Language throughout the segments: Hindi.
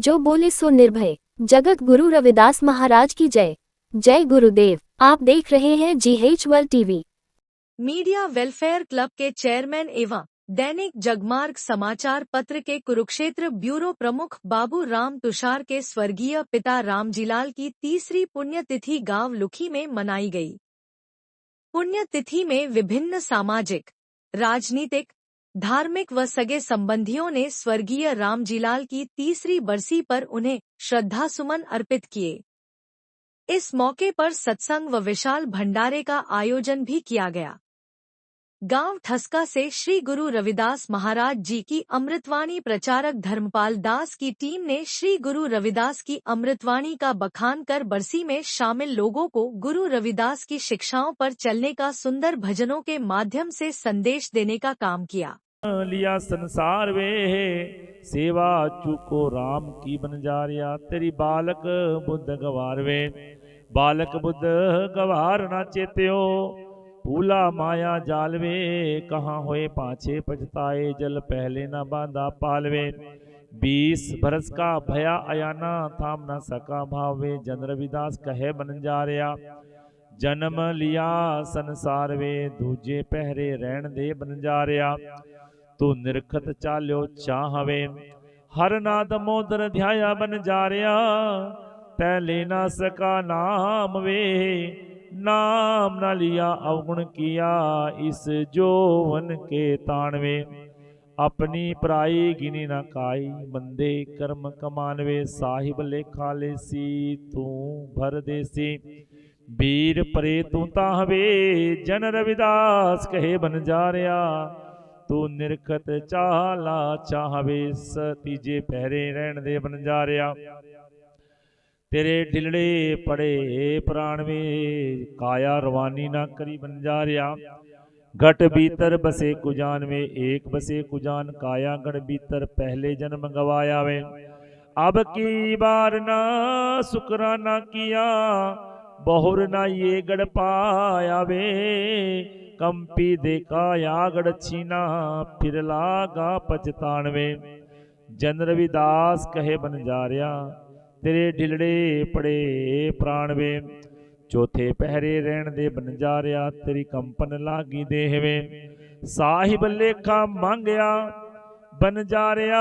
जो बोले सो निर्भय। जगत गुरु रविदास महाराज की जय। जय गुरुदेव। आप देख रहे हैं GH world TV. Media welfare club के चेयरमैन एवं दैनिक जगमार्ग समाचार पत्र के कुरुक्षेत्र ब्यूरो प्रमुख बाबू राम तुषार के स्वर्गीय पिता रामजीलाल की तीसरी पुण्यतिथि गांव लुखी में मनाई गई। पुण्यतिथि में विभिन्न सामाजिक, राजनीतिक, धार्मिक व सगे संबंधियों ने स्वर्गीय रामजीलाल की तीसरी बरसी पर उन्हें श्रद्धासुमन अर्पित किए। इस मौके पर सत्संग व विशाल भंडारे का आयोजन भी किया गया। गांव ठसका से श्री गुरु रविदास महाराज जी की अमृतवाणी प्रचारक धर्मपाल दास की टीम ने श्री गुरु रविदास की अमृतवाणी का बखान कर बरसी में शामिल लोगों को गुरु रविदास की शिक्षाओं पर चलने का सुंदर भजनों के माध्यम से संदेश देने का काम किया। लिया संसार वे सेवा चूको राम की बंजारिया, तेरी बालक बुद्ध गवार वे, बालक बुद्ध गवार ना चेत्यो, भूला माया जालवे, कहाँ होए पाछे पछताए, जल पहले न बांधा पालवे, 20 बरस का भया अयाना, थाम न सका भावे, जन रविदास कहे बंजारिया, जन्म लिया संसार वे, दूजे पहरे रहन दे बंजारिया, तू निरखत चाल्यो चाहवे, हर नाद मोदर ध्याया बंजारिया, तै लेना सका नाम वे, नाम न लिया अवगुण किया, इस जोवन के ताणवे, अपनी पराई गिनी न काई, मंदे कर्म कमानवे, साहिब लेखा लेसी तू भर देसी, वीर परे तू ताहवे, जन रविदास कहे बंजारिया, तू निरखत चाला चाहवे, तीजे पहरे रहन दे बंजारिया, तेरे ढिलड़े पड़े प्राण में, काया रवानी ना करी बंजारिया, घट भीतर बसे कुजान में, एक बसे कुजान काया गढ़ भीतर, पहले जन्म गवाया वे, अब की बार ना शुक्राना किया, बहुर ना ये गढ़ पाया वे, कंपी देखा या गढ़ छीना, फिर लागा पछतानवे, जन रविदास कहे बंजारिया, तेरे ढिलड़े पड़े प्राण वे, चौथे पहरे रहन दे बंजारिया, तेरी कंपन लागी देह वे, साहिब लेखा मांगया बंजारिया,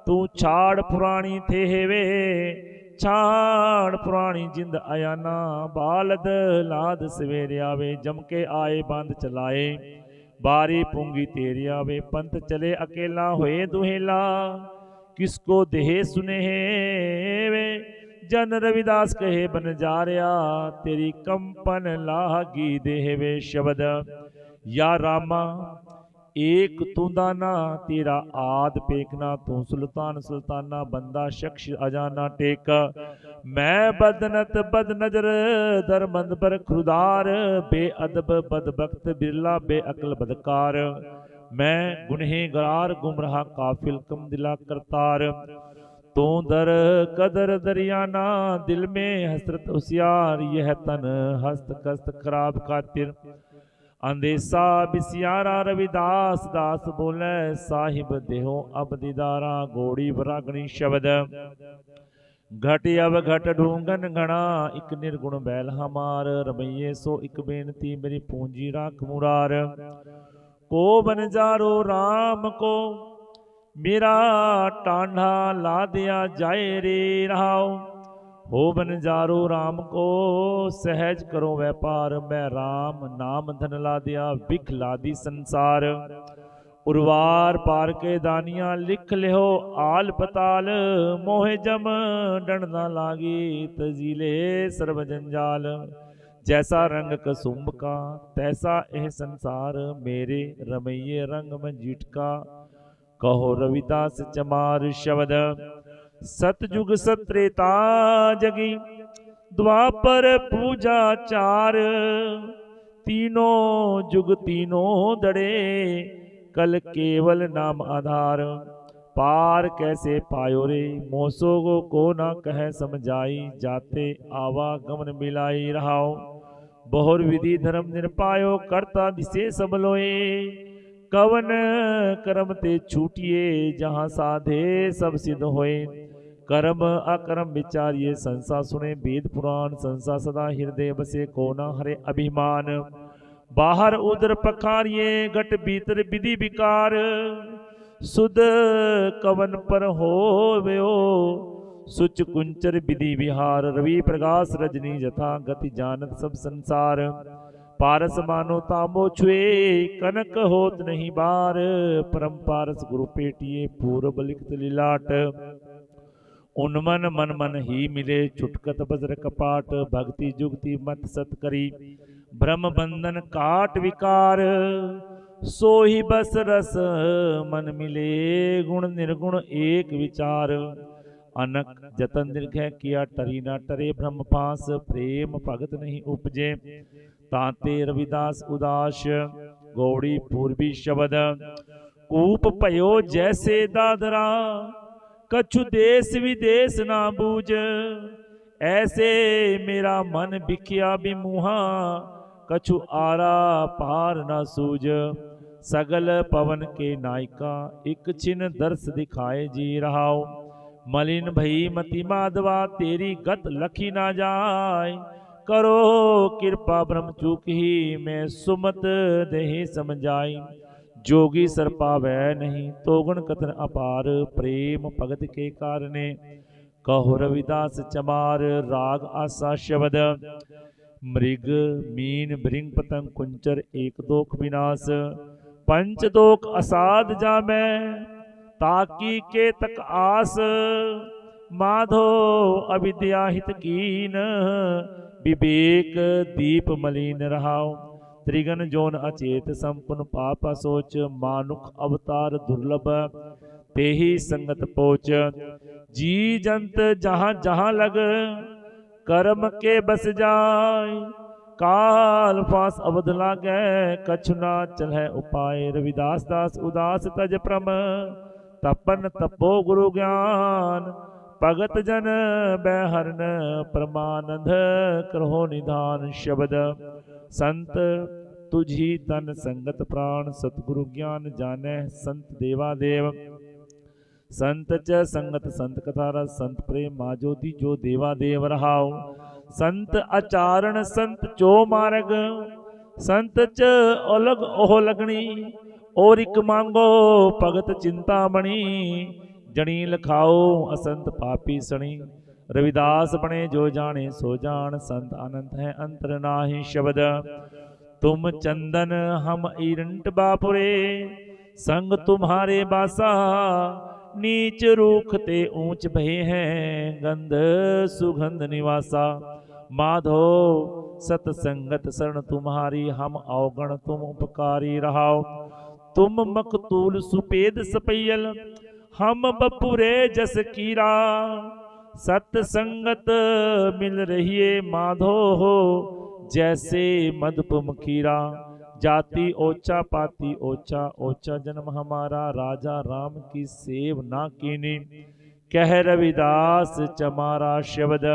तू छाड़ पुरानी थे वे, छाड़ पुरानी जिंद अयाना, बालद लाद सवेरे आवे, जम के आए बंद चलाए, बारी पूंगी तेरी आवे, पंथ चले अकेला होए दुहेला, किसको देह सुने वे, जन रविदास कहे बंजारिया, तेरी कंपन लागी देह वे, शब्द या रामा एक तू दाना, तेरा आद पेकना, तू सुल्तान सुल्ताना, बंदा शख्स अजाना टेक, मैं बदनत बद नजर दरमंद पर खुदार, बेअदब बदबख्त बिरला बेअकल बदकार, मैं गुनहगार गुमराह काफिल कम दिला करतार, तू दर कदर दरियाना, दिल में हसरत होशियार, यह तन हस्त कस्त खराब खातिर, अंदेसा बिसियारा रविदास दास बोले, साहिब देहो अब दीदारा, घोड़ी वरागणी शब्द घट अव घट ढूंगन घना, एक निर्गुण बैल हमार, रमैये सो एक बेनती, मेरी पूंजी राख मुरार, को बंजारो राम को मेरा टांढा ला दिया जाए रे रहाओ, हो बंजारो राम को सहज करो व्यापार, मैं राम नाम धन ला दिया, बिख ला दी संसार, उर्वार पार के दानिया लिख लिहो आल पताल, मोहे जम डंडना लागी तजीले सर्व जंजाल, जैसा रंग कसुंभ का तैसा यह संसार, मेरे रमैये रंग में जीटका, कहो रविदास चमार शब्द, सतयुग सत्रेता जगी, द्वापर पूजा चार, तीनों जुग तीनों दड़े, कल केवल नाम आधार, पार कैसे पायो रे, मोसो को ना कह समझाई, जाते आवागमन मिलाई रहाओ, बहुर विधि धर्म निरपायो, करता दिसे सब लोए, कवन कर्म ते छूटिए, जहाँ साधे सब सिद्ध होए, कर्म अकर्म विचारिये संसा सुने वेद पुराण संसा सदा हृदय बसे को न हरे अभिमान बाहर उदर पखारिये घट भीतर विधि विकार सुध कवन पर होवयो सुच कुंचर विधि विहार रवि प्रकाश रजनी जथा गति जानत सब संसार पारस मानो तांबो छुए कनक होत नहीं बार परम पारस गुरु पेटिए पूर्व लिखत लीलाट उन्मन मन मन ही मिले छुटकत बज्र कपाट भक्ति जुगति मत सत करी ब्रह्म बंधन काट विकार सो ही बस रस मन मिले गुण निर्गुण एक विचार अनक जतन निर्घय किया टरी ना टरे ब्रह्म पास प्रेम भगत नहीं उपजे ताते रविदास उदास गौड़ी पूर्वी शब्द कूप पयो जैसे दादरा कछु देश विदेश ना बूझ ऐसे मेरा मन बिखिया बिमुहा कछु आरा पार ना सूझ सगल पवन के नायका एक छिन दर्श दिखाए जी रहाओ मलिन भई मति माधवा तेरी गत लखी ना जाए करो कृपा ब्रह्म चूक ही मैं सुमत देहि समझाई जोगी सर पावै नहीं तो गुण कथन अपार प्रेम भगत के कारणे कहो रविदास चमार राग आसा शब्द मृग मीन भृंग पतंग कुंचर एक दोख विनाश पंच दोख असाध जामै ताकी के तक आस माधो अविद्या हित कीन विवेक दीप मलिन रहाओ त्रिगन जोन अचेत संपुन पाप सोच मानुख अवतार दुर्लभ तेहि संगत पोच जी जंत जहाँ जहाँ लग कर्म के बस जाय काल फास अवध लागै कछु ना चलै उपाय रविदास दास उदास तज प्रम तपन तपो गुरु ज्ञान भगत जन बैहरन परमानंद करहो निधान शब्द संत तुझी तन संगत प्राण सतगुरु ज्ञान जाने संत देवा देव संत च संगत संत कथा रस संत प्रेम माजोती जो देवा देव रहाओ संत आचारण संत चो मार्ग संत च अलग ओह लगनी और इक मांगो भगत चिंतामणि जनी लखाओ असंत पापी सणी रविदास बने जो जाने सो जान संत अनंत है अंतर नाहि शब्द तुम चंदन हम ईरंट बापुरे संग तुम्हारे बासा नीच रूख ते ऊंच भय हैं गंध सुगंध निवासा माधो सतसंगत शरण तुम्हारी हम अवगण तुम उपकारी रहाओ तुम मकतूल सुपेद सपैयल हम बपुरे जस कीरा सत संगत मिल रहिए माधो हो जैसे मधुपम खीरा जाति ओचा पाति ओचा ओचा जन्म हमारा राजा राम की सेव ना कीनी कह रविदास चमारा शब्द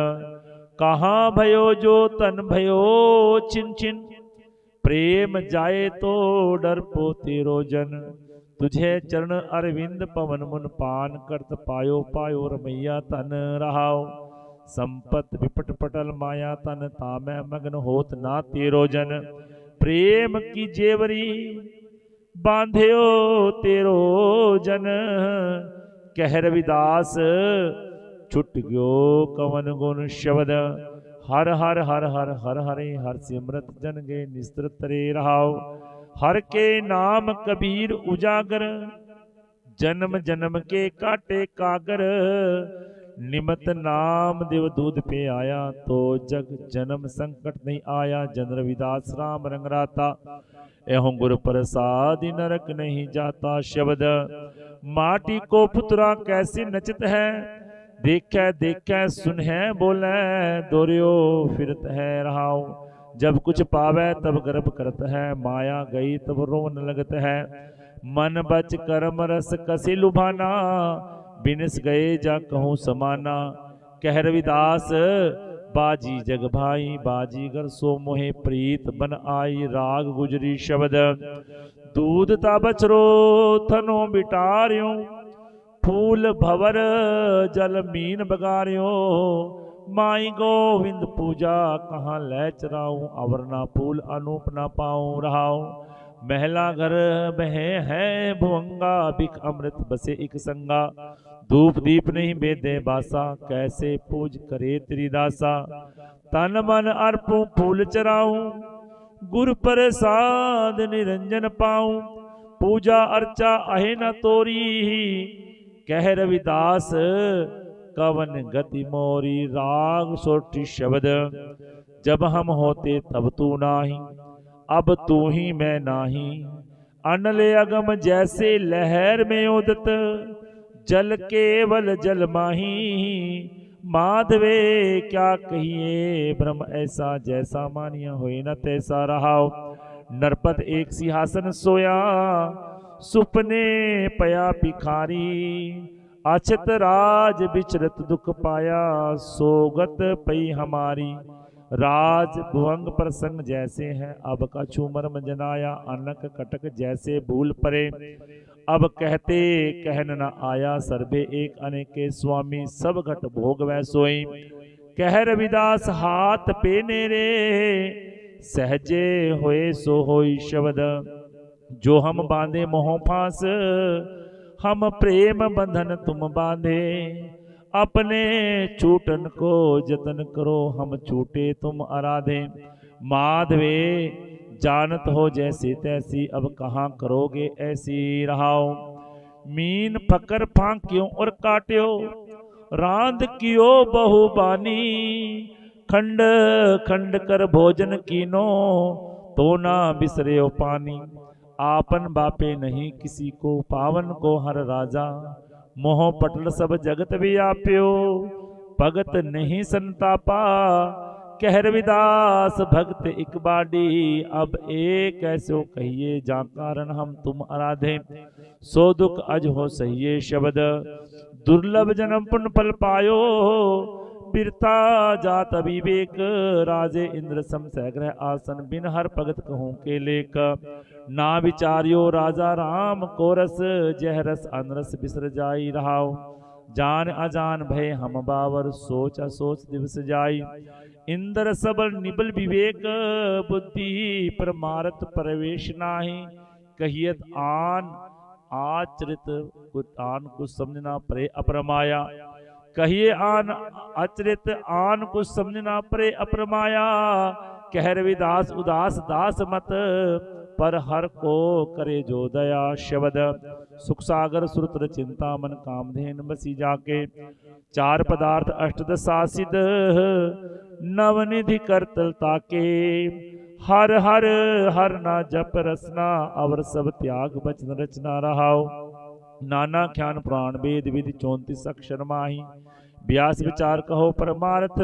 कहाँ भयो जो तन भयो छिन छिन प्रेम जाए तो डर पो तेरो जन तुझे चरण अरविंद पवन मुन पान करत पायो पायो रमैया तन रहाओ संपत विपट पटल माया तन तामै मग्न होत ना तेरो जन प्रेम की जेवरी बांध्यो तेरो जन कह रविदास छुट गयो कवन गुण शब्द हर हर हर हर हर हरे हर सिमरत जन गे निस्तर तरे रहाओ हर के नाम कबीर उजागर जन्म जन्म के काटे कागर निमत नाम देव दूध पे आया तो जग जन्म संकट नहीं आया जन रविदास राम रंगराता एहों गुरु प्रसाद नरक नहीं जाता शब्द माटी को पुतरा कैसे नचत है देखै देखै सुनहै बोलै दोरियो फिरत है रहाओ जब कुछ पावै तब गर्भ करत है माया गई तब रोन लगत है मन बच कर्म रस कसी लुभाना बिनस गए जा कहूँ समाना कह रविदास बाजी जग भाई बाजीगर सो मोहे प्रीत बन आई राग गुजरी शब्द दूध ता बछरो थनो बिटारियो फूल भवर जल मीन बगारियो, माई गोविंद पूजा कहाँ लै चराऊं, अवर ना फूल अनूप ना पाऊं रहाऊं। महला घर बहे है भुवंगा, बिक अमृत बसे एक संगा, धूप दीप नहीं बेदे बासा, कैसे पूज करे तेरी दासा। तन मन अर्पूं फूल चराऊं, गुर प्रसाद निरंजन पाऊं, पूजा अर्चा अहे न तोरी, कह रविदास कवन गति मोरी। राग सोठी शब्द जब हम होते तब तू नाही, अब तू ही मैं नाही। अनले अगम जैसे लहर में उदत, जल केवल जल माही। माधवे क्या कहिए ब्रह्म ऐसा, जैसा मानिया होए न तैसा रहाओ। नरपत एक सिंहासन सोया, सुपने पया भिखारी, अछत राज विचरत दुख पाया, सोगत पई हमारी। राज भुवंग प्रसंग जैसे हैं, अब का छूमर्म जनाया, अनक कटक जैसे भूल परे, अब कहते कहन न आया। सर्वे एक अनेके स्वामी, सब घट भोग वै सोई, कह रविदास हाथ पे नेरे, सहजे होए सो होई शब्द। जो हम बांधे मोह फांस, हम प्रेम बंधन तुम बांधे, अपने छूटन को जतन करो, हम छूटे तुम आराधे। माधवे जानत हो जैसे तैसी, अब कहाँ करोगे ऐसी रहाओ। मीन फकर फांक्यों और काट्यो, रांध कियो बहु बानी, खंड खंड कर भोजन कीनो, तो ना बिसरे पानी। आपन बापे नहीं किसी को, पावन को हर राजा, मोह पटल सब जगत व्याप्यो, भगत नहीं संतापा, कह रविदास भक्त एक बाडी। अब एक ऐसो कहिए जा कारण हम तुम आराधे, सो दुख अज हो सहिए शब्द। दुर्लभ जन्म पुण्य फल पायो, बिरता जात अविवेक, राजे इंद्र सम सैग्रह आसन, बिन हर भगत कहूँ के लेख। ना विचारियो राजा राम को रस, जह रस अनरस बिसर जाई रहाओ। जान अजान भय हम बावर, सोच असोच दिवस जाई। इंद्र सबल निबल विवेक, बुद्धि परमारथ प्रवेश नाही। कहियत आन आचरित आन कुछ समझना परे अपरमाया, कहिए आन आचरित आन कुछ समझना परे अपरमाया। कह रविदास उदास दास मत, पर हर को करे जो दया शब्द। सुख सागर सुरतर चिंता मन, कामधेन बसी जाके, चार पदार्थ अष्टदशा सिद्ध, नवनिधि करतल ताके। हर हर हर ना जप रसना, अवर सब त्याग बचन रचना रहाओ। नाना ख्यान पुराण वेद विधि 34 अक्षर माही, व्यास विचार कहो परमार्थ,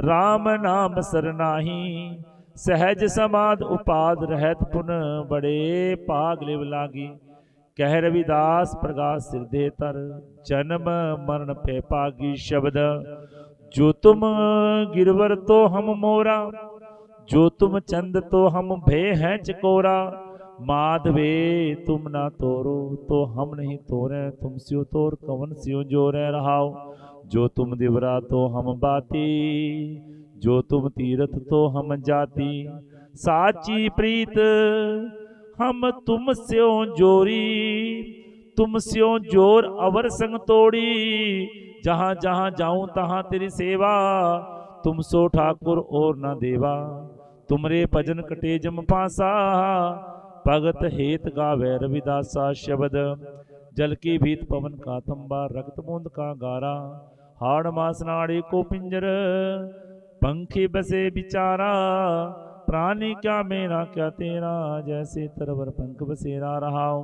राम नाम सरनाही। सहज समाध उपाद रहत पुन, बड़े पाग लिव लागी। कह रविदास प्रगास सिर दे तर, जन्म मरण पे पागी शब्द। जो तुम गिरवर तो हम मोरा, जो तुम चंद तो हम भे हैं चकोरा। माधवे तुम ना तोरो तो हम नहीं तोरे, तुम स्यो तोर कवन स्यो जोरे रहाओ। जो तुम दिवरा तो हम बाती, जो तुम तीरथ तो हम जाती। साची प्रीत हम तुम स्यो जोरी, तुम स्यो जोर अवर संग तोड़ी। जहाँ जहाँ जाऊं तहाँ तेरी सेवा, तुम सो ठाकुर और न देवा। तुमरे भजन कटे जम पासा, भगत हेत गावे रविदासा शब्द। जल की भीत पवन का तंबा, रक्त बूंद का गारा। हाड़ मास नाड़ी को पिंजर, पंखी बसे बिचारा। प्राणी क्या मेरा क्या तेरा, जैसे तरवर पंख बसेरा रहाओ।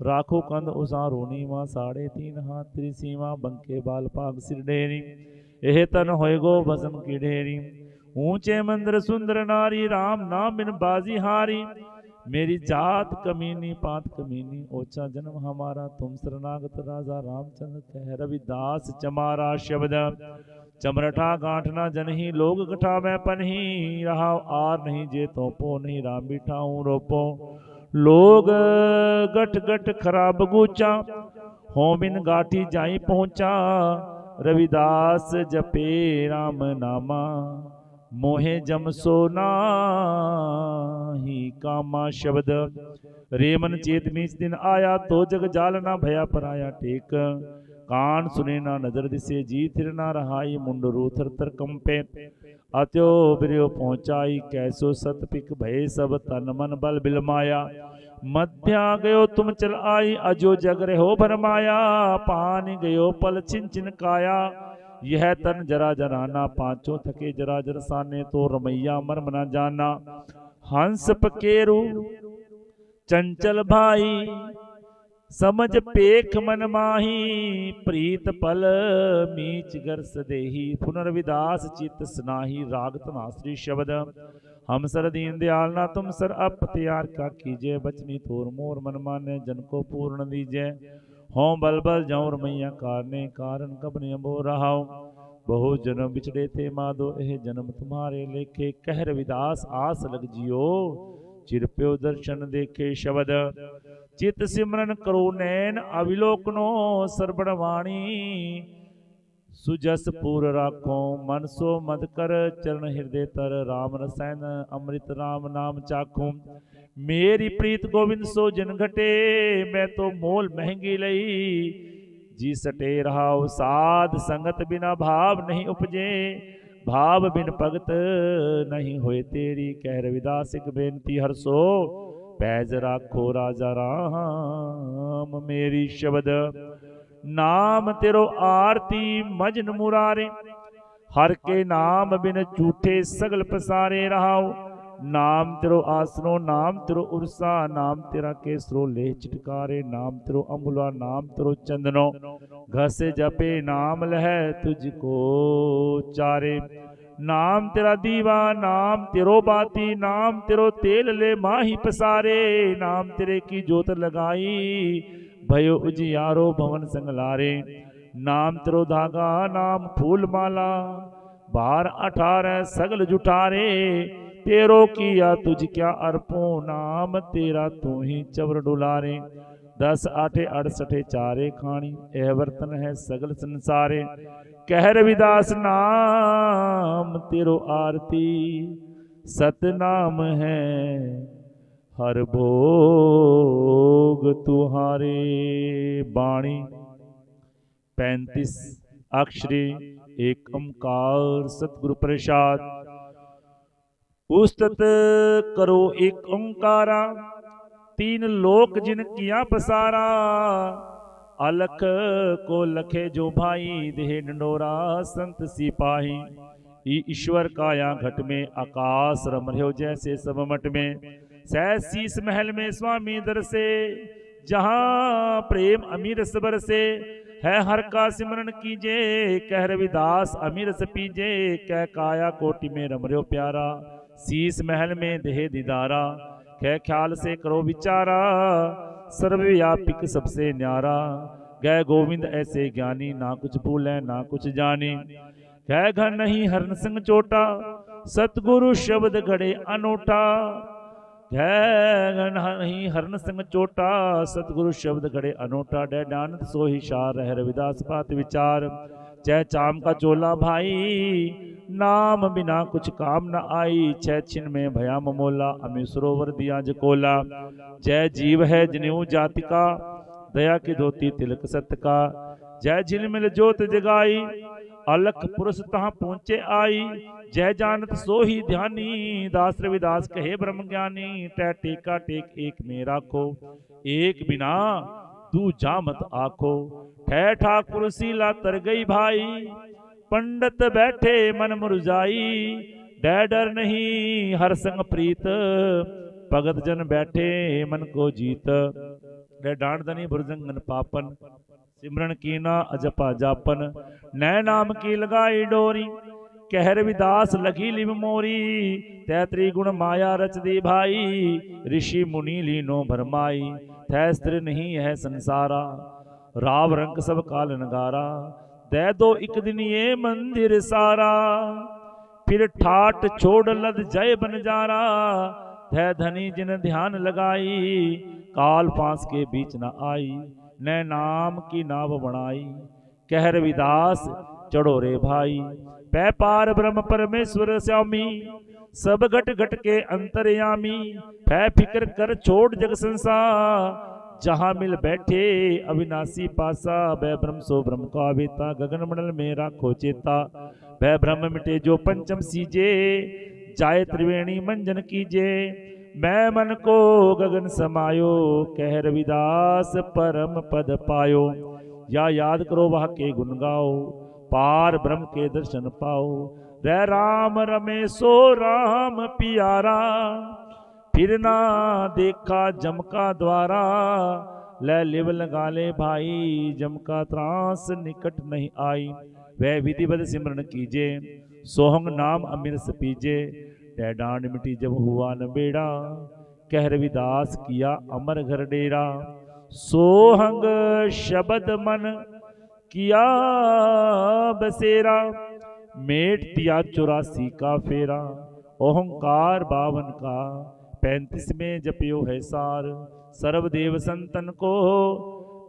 राखो कंद उसारो नीमा, 3.5 हाथ तेरी सीमा। बंके बाल पाग सिर ढेरी, एह तन होए गो भस्म की ढेरी। ऊंचे मंदिर सुंदर नारी, राम नाम बिन बाजी हारी। मेरी जात कमीनी पात कमीनी, ओछा जन्म हमारा। तुम शरणागत राजा रामचंद्र, कह रविदास चमारा शब्द। चमरठा गांठना जनही, लोग गठा मैं पनही। रहा आर नहीं जे तो पो नहीं, राम बिठाऊं रोपो। लोग गट गट खराब गुचा, हों बिन गाठी जाई पहुंचा, रविदास जपे राम नामा, मोहे जम सो नाही कामा। शब्द रे मन चेत मीच दिन आया, तो जग जाल ना भया पराया टेक। कान सुने ना नजर दिसे, जी थिर ना रहाई, मुंड रू थर थर कंपे। अत्यो बिरयो पहुंचाई, कैसो सत पिक भय, सब तन मन बल बिलमाया। मध्या गयो तुम चल आई, अजो जग रहो भरमाया। पानी गयो पल छिन छिन काया, यह तन जरा जराना। पांचों थके जरा जर साने, तो रमैया मर्म न जाना। हंस पकेरू चंचल भाई, समझ पेख मन माही। प्रीत पल मीच गरस देही, पुनर्विदास चित स्नाही। राग तनाश्री शब्द हम सर दीन दयाल ना, तुम सर अप त्यार का कीजिए। बचनी थोर मोर मन माने, जन को पूर्ण दीजिए। हों बल बल जाऊं रमैया कारने, कारण कब नियमो रहाओ। बहु जन्म बिछड़े थे माधो, एह जन्म तुम्हारे लेखे। कह रविदास आस लग जियो, चिरप्यो दर्शन देखे। शब्द चित सिमरन करो नैन, अविलोकनो सरबण वाणी। सुजस पूर राखो मन सो मद कर, चरण हृदय तर। राम रसैन अमृत राम नाम चाखूं, मेरी प्रीत गोविंद सो जिन घटे। मैं तो मोल महंगी लई, जी सटे रहाओ। साध संगत बिना भाव नहीं उपजे, भाव बिन भगत नहीं होए तेरी। कह रविदास एक बेनती हरसो, पैज राखो राजा राम मेरी। शब्द नाम तेरो आरती मजन मुरारे, हर के नाम बिन झूठे सगल पसारे। रहाओ नाम तेरो आसनो, नाम तेरो उर्सा। नाम तेरा केसरो लेह चिटकारे, नाम तेरो अम्बुला, नाम तेरो चंदनो। घस जपे नाम लह तुझको चारे। नाम तेरा दीवा, नाम तेरो बाती। नाम तेरो तेल ले माही पसारे। नाम तेरे की जोत लगाई, भयो उजियारो भवन संगलारे। नाम तेरो धागा, नाम फूल माला। बार 18 सगल जुटारे, तेरो किया तुझ क्या अर्पो। नाम तेरा तू ही चवर डुलारे। 10 8 68 चारे खानी, एह वर्तन है सगल संसारे। कह रविदास नाम तेरो आरती, सतनाम है हर भोग तुहारे। बाणी 35 अक्षरी एक ओंकार सतगुरु प्रसाद। उस्तत करो एक ओंकारा, तीन लोक जिन किया पसारा। अलख को लखे जो भाई, देह डंडोरा संत सिपाही। ईश्वर काया घट में, आकाश रम रह्यो जैसे सब मट में। सह शीस महल में स्वामी दर से, जहां प्रेम अमीर सबर से। है हर का सिमरन कीजे, कह रविदास अमीर से पीजे। कह काया कोटि में रम रह्यो प्यारा, शीस महल में देह दीदारा। कह ख्याल से करो विचारा, सर्वव्यापिक सबसे न्यारा। गए गोविंद ऐसे ज्ञानी, ना कुछ भूले ना कुछ जानी। कह घर नहीं हरन संग चोटा, सतगुरु शब्द घड़े अनोठा। कह नहीं हरन संग चोटा, सतगुरु शब्द घड़े अनोठा। डे डानत सो ही शार, रह रविदास बात विचार। चह चाम का चोला भाई, नाम बिना कुछ काम न आई। छह छिन में भया ममोला, अमी सरोवर दिया जकोला। जय जीव है जनेऊ जाति का, दया की धोती तिलक सत्य का। जय झिलमिल जोत जगाई, अलख पुरुष तहाँ पहुँचे आई। जय जानत सो ही ध्यानी, दास रविदास कहे ब्रह्म ज्ञानी। टह टेका टेक एक में राखो, एक बिना तू जामत आखो। ठह ठाकुर सीला तर गई भाई, पंडित बैठे मन मुरझाई। डर डर नहीं हर संग प्रीत, भगत जन बैठे मन को जीत। डांड दनी भुरजंगन पापन, सिमरन कीना अजपा जापन। नै नाम की लगाई डोरी, कह रविदास लगी लिव मोरी। तैतरी गुण माया रच दी भाई, ऋषि मुनि लीनो भरमाई। थे स्थिर नहीं है संसारा, राव रंग सब काल नगारा। दे दो एक दिन ये मंदिर सारा, फिर ठाट छोड़ लद जय बनजारा। थे धनी जिन ध्यान लगाई, काल फांस के बीच न आई। नै नाम की नाव बनाई। कह रविदास चढ़ो रे भाई, पै पार ब्रह्म परमेश्वर श्यामी, सब घट घट के अंतर्यामी। फै फिक्र कर छोड़ जग संसार, जहां मिल बैठे अविनाशी पासा। वह ब्रह्म सो ब्रह्म का वेता, गगन मंडल में राखो चेता। वह ब्रह्म मिटे जो पंचम सीजे, जाए त्रिवेणी मंजन कीजे। मैं मन को गगन समायो, कह रविदास परम पद पायो। या याद करो वह के गुण गाओ, पार ब्रह्म के दर्शन पाओ। रह राम रमे सो राम पियारा, फिर ना देखा जम का द्वारा। ले लिव लगा ले भाई, जम का त्रास निकट नहीं आई। वह विधिवत सिमरन कीजे, सोहंग नाम अमिरस पीजे। तै डांड मिटी जब हुआ न बेड़ा, कह रविदास किया अमर घर डेरा। सोहंग शब्द मन किया बसेरा, मेट दिया 84 का फेरा। ओहंकार 52 का 35 में जपियो है सार। सर्वदेव संतन को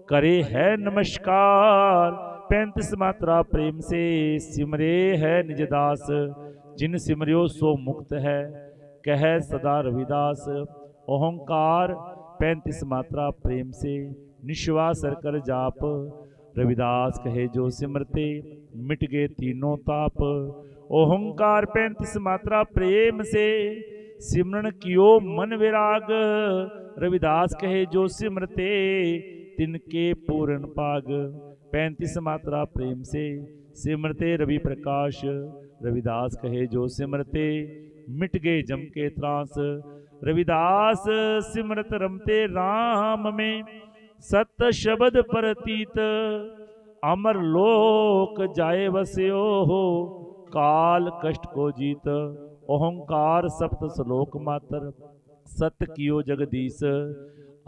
करे है नमस्कार, 35 मात्रा प्रेम से सिमरे है निजदास। जिन सिमरियो सो मुक्त है, कह सदा रविदास। ओहंकार 35 मात्रा प्रेम से निश्वास कर जाप। रविदास कहे जो सिमरते, मिट गए तीनों ताप। ओहंकार 35 मात्रा प्रेम से सिमरन कियो मन विराग। रविदास कहे जो सिमरते, तिनके पूर्ण पाग। 35 मात्रा प्रेम से सिमरते रवि प्रकाश। रविदास कहे जो सिमरते, मिट गए जम के त्रास। रविदास सिमरत रमते राम में, सत शब्द परतीत। अमर लोक जाए वस्यो हो, काल कष्ट को जीत। ओहंकार सप्त श्लोक मातर, सत कियो जगदीश।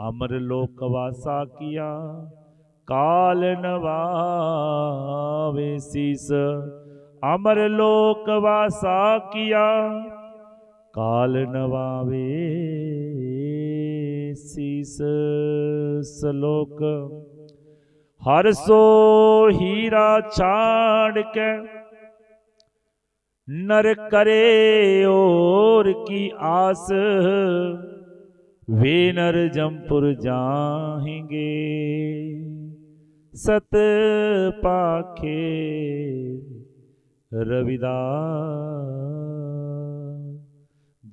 अमर लोक वासा किया, काल नवावे शीस। अमर लोक वासा किया, काल नवावे शीस। श्लोक हर सो हीरा छाड़ के, नर करे और की आस। वे नर जमपुर जाएंगे, सत पाखे रविदास।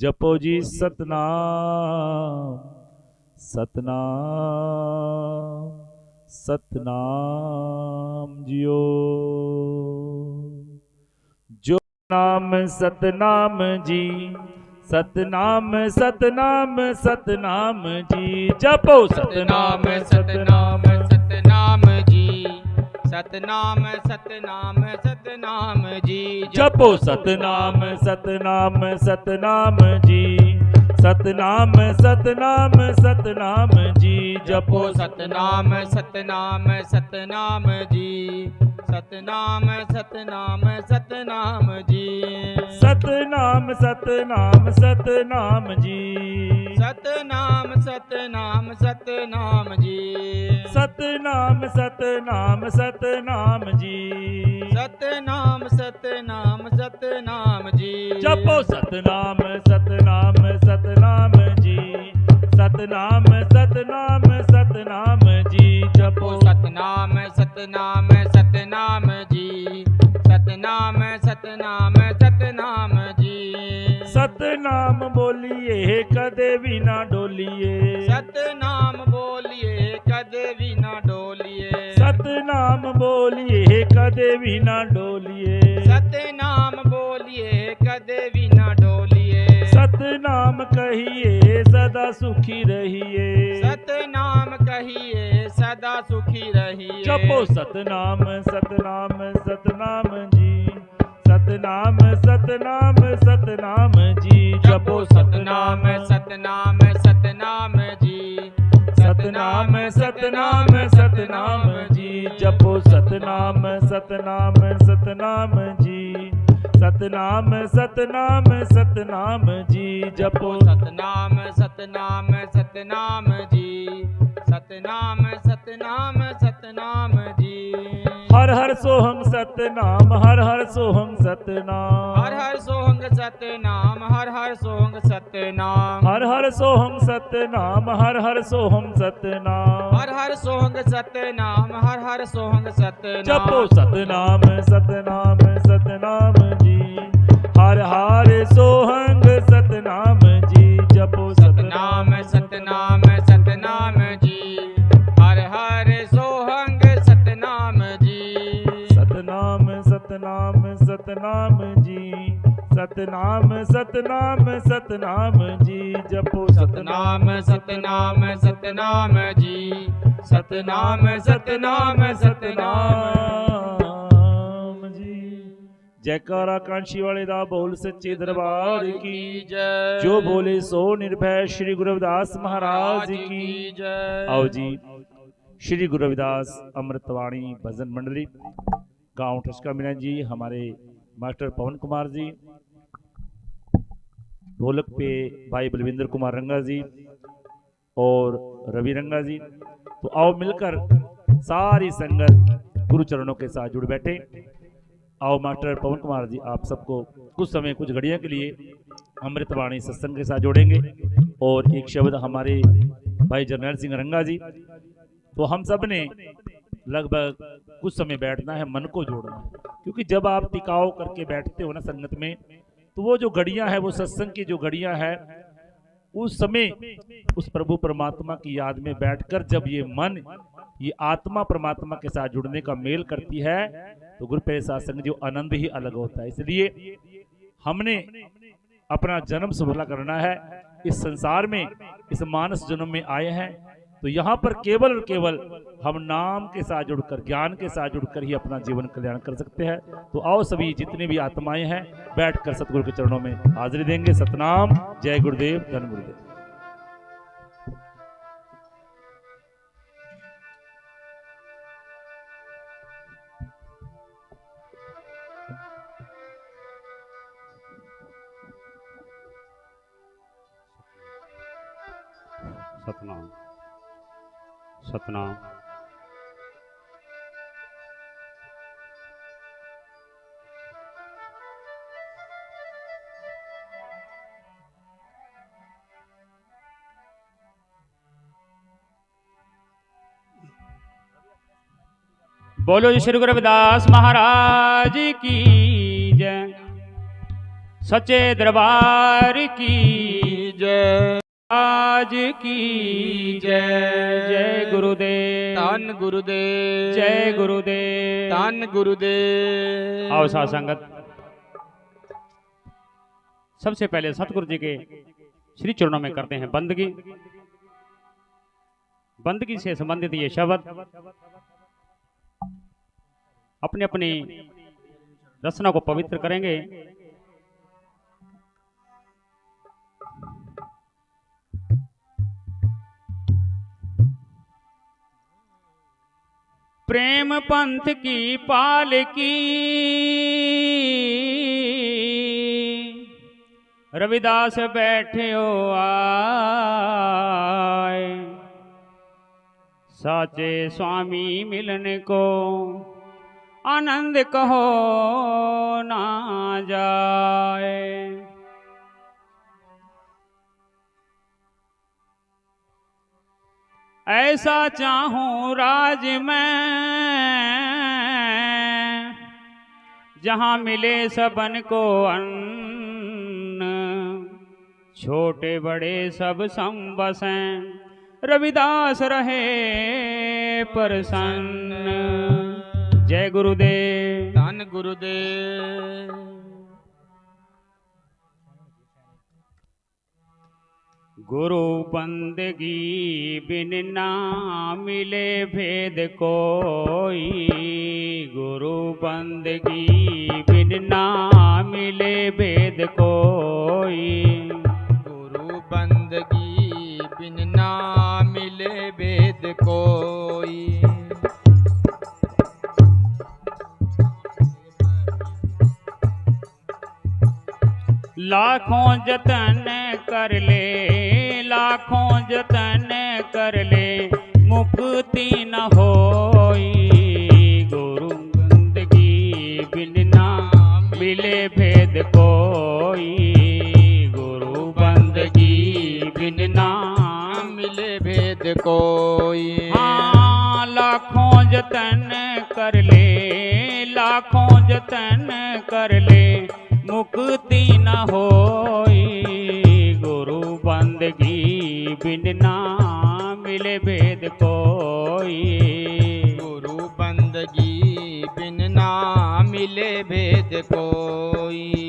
जपो जी सतनाम सतनाम सतनाम जियो। जो नाम सतनाम जी, सतनाम सतनाम सतनाम जी। जपो सतनाम सतनाम सतनाम जी, सतनाम सतनाम सतनाम जी। जपो सतनाम सतनाम सतनाम जी। सतनाम सतनाम सतनाम जी। जपो सतनाम सतनाम सतनाम जी, सतनाम सतनाम सतनाम जी। सतनाम सतनाम सतनाम जी। सतनाम सतनाम सतनाम जी। सतनाम सतनाम सतनाम जी। सतनाम सतनाम सतनाम जी। जपो सतनाम सतनाम सतनाम जी। सतनाम सतनाम सतनाम जी। जपो सतनाम सतनाम सतनाम जी, सतनाम सतनाम सतनाम जी। सतनाम बोलिए कदे भी ना डोलिए। सतनाम बोलिए कदे भी ना डोलिए। सतनाम बोलिए कदे भी ना डोलिए। सतनाम बोलिए कदे भी ना डोलिए। सतनाम कहिए सदा सुखी रहिए। सतनाम कहिए सदा सुखी रहिए। जपो सतनाम सतनाम सतनाम जी। सतनाम सतनाम सतनाम जी। जपो सतनाम सतनाम सतनाम जी। सतनाम सतनाम सतनाम जी। जपो सतनाम सतनाम सतनाम जी। सतनाम सतनाम सतनाम जी जपो। सतनाम सतनाम सतनाम जी, सतनाम सतनाम सतनाम जी। हर हर सोहम सतनाम, हर हर सोहम सतनाम, हर हर सोहंग सतनाम, हर हर सोहंग सतनाम, हर हर सोहम सतनाम, हर हर सोहम सतनाम, हर हर सोहंग सतनाम, हर हर सोहंग सतनाम। जपो सतनाम सतनाम सतनाम जी, हर हर सोहंग सतनाम जी जपो। सतनाम सतनाम सतनाम जी, हर हर सोहंग सतनाम जी। सतनाम सतनाम सतनाम जी, सतनाम सतनाम सतनाम जी जपो। सतनाम सतनाम सतनाम जी, सतनाम सतनाम सतनाम जी। जयकारा कांशी वाले दा बोल सच्चे दरबार की जय। जो बोले सो निर्भय श्री गुरु रविदास महाराज की जय। आओ जी, श्री गुरु रविदास अमृतवाणी भजन मंडली गांव ठसका मीना जी, हमारे मास्टर पवन कुमार जी, ढोलक पे भाई बलविंदर कुमार रंगा जी और रवि रंगा जी। तो आओ मिलकर सारी संगत गुरु चरणों के साथ जुड़ बैठे। आओ मास्टर पवन कुमार जी आप सबको कुछ समय कुछ घड़ियों के लिए अमृतवाणी सत्संग के साथ जोड़ेंगे और एक शब्द हमारे भाई जरनैल सिंह रंगा जी। तो हम सब ने लगभग कुछ समय बैठना है, मन को जोड़ना है, क्योंकि जब आप टिकाव करके बैठते हो ना संगत में, तो वो जो घड़ियां है, वो सत्संग की जो घड़ियां है, उस समय उस प्रभु परमात्मा की याद में बैठकर जब ये मन, ये आत्मा परमात्मा के साथ जुड़ने का मेल करती है, तो गुरु प्यारे सत्संग जो आनंद ही अलग होता है। इसलिए हमने अपना जन्म सफला करना है इस संसार में, इस मानस जन्म में आए हैं, तो यहाँ पर केवल और केवल हम नाम के साथ जुड़कर, ज्ञान के साथ जुड़कर ही अपना जीवन कल्याण कर सकते हैं। तो आओ सभी जितने भी आत्माएं हैं बैठकर सतगुरु के चरणों में हाजिरी देंगे। सतनाम, जय गुरुदेव, धन गुरुदेव। सतनाम सतनाम। बोलो जी श्री गुरु रविदास महाराज की जय, सच्चे दरबार की जय। आज की जय। जय गुरुदेव, धन गुरुदेव, जय गुरुदेव, धन गुरुदेव। आओ साथ संगत, सबसे पहले सतगुरु जी के श्री चरणों में करते हैं बंदगी। बंदगी से संबंधित ये शब्द अपने अपनी रचना को पवित्र करेंगे। प्रेम पंथ की पालकी रविदास बैठे हो आए, साचे स्वामी मिलने को आनंद कहो ना जाए। ऐसा चाहूं राज में जहां मिले सबन को अन्न, छोटे बड़े सब संबसें रविदास रहे प्रसन्न। जय गुरुदेव, धन गुरुदेव। गुरु बंदगी बिन ना मिले भेद कोई, गुरु बंदगी बिन ना मिले भेद कोई, गुरु बंदगी बिन ना मिले भेद कोई। लाखों जतन कर ले, लाखों जतन कर ले, मुक्ति न होई। गुरु बंदगी बिन ना मिले भेद कोई। गुरु बंदगी बिन ना मिले भेद कोई। हाँ, लाखों जतन कर ले, लाखों जतन कर ले, मुक्ति न होई। गुरु बंदगी बिन ना मिले भेद कोई। गुरु बंदगी बिन ना मिले भेद कोई।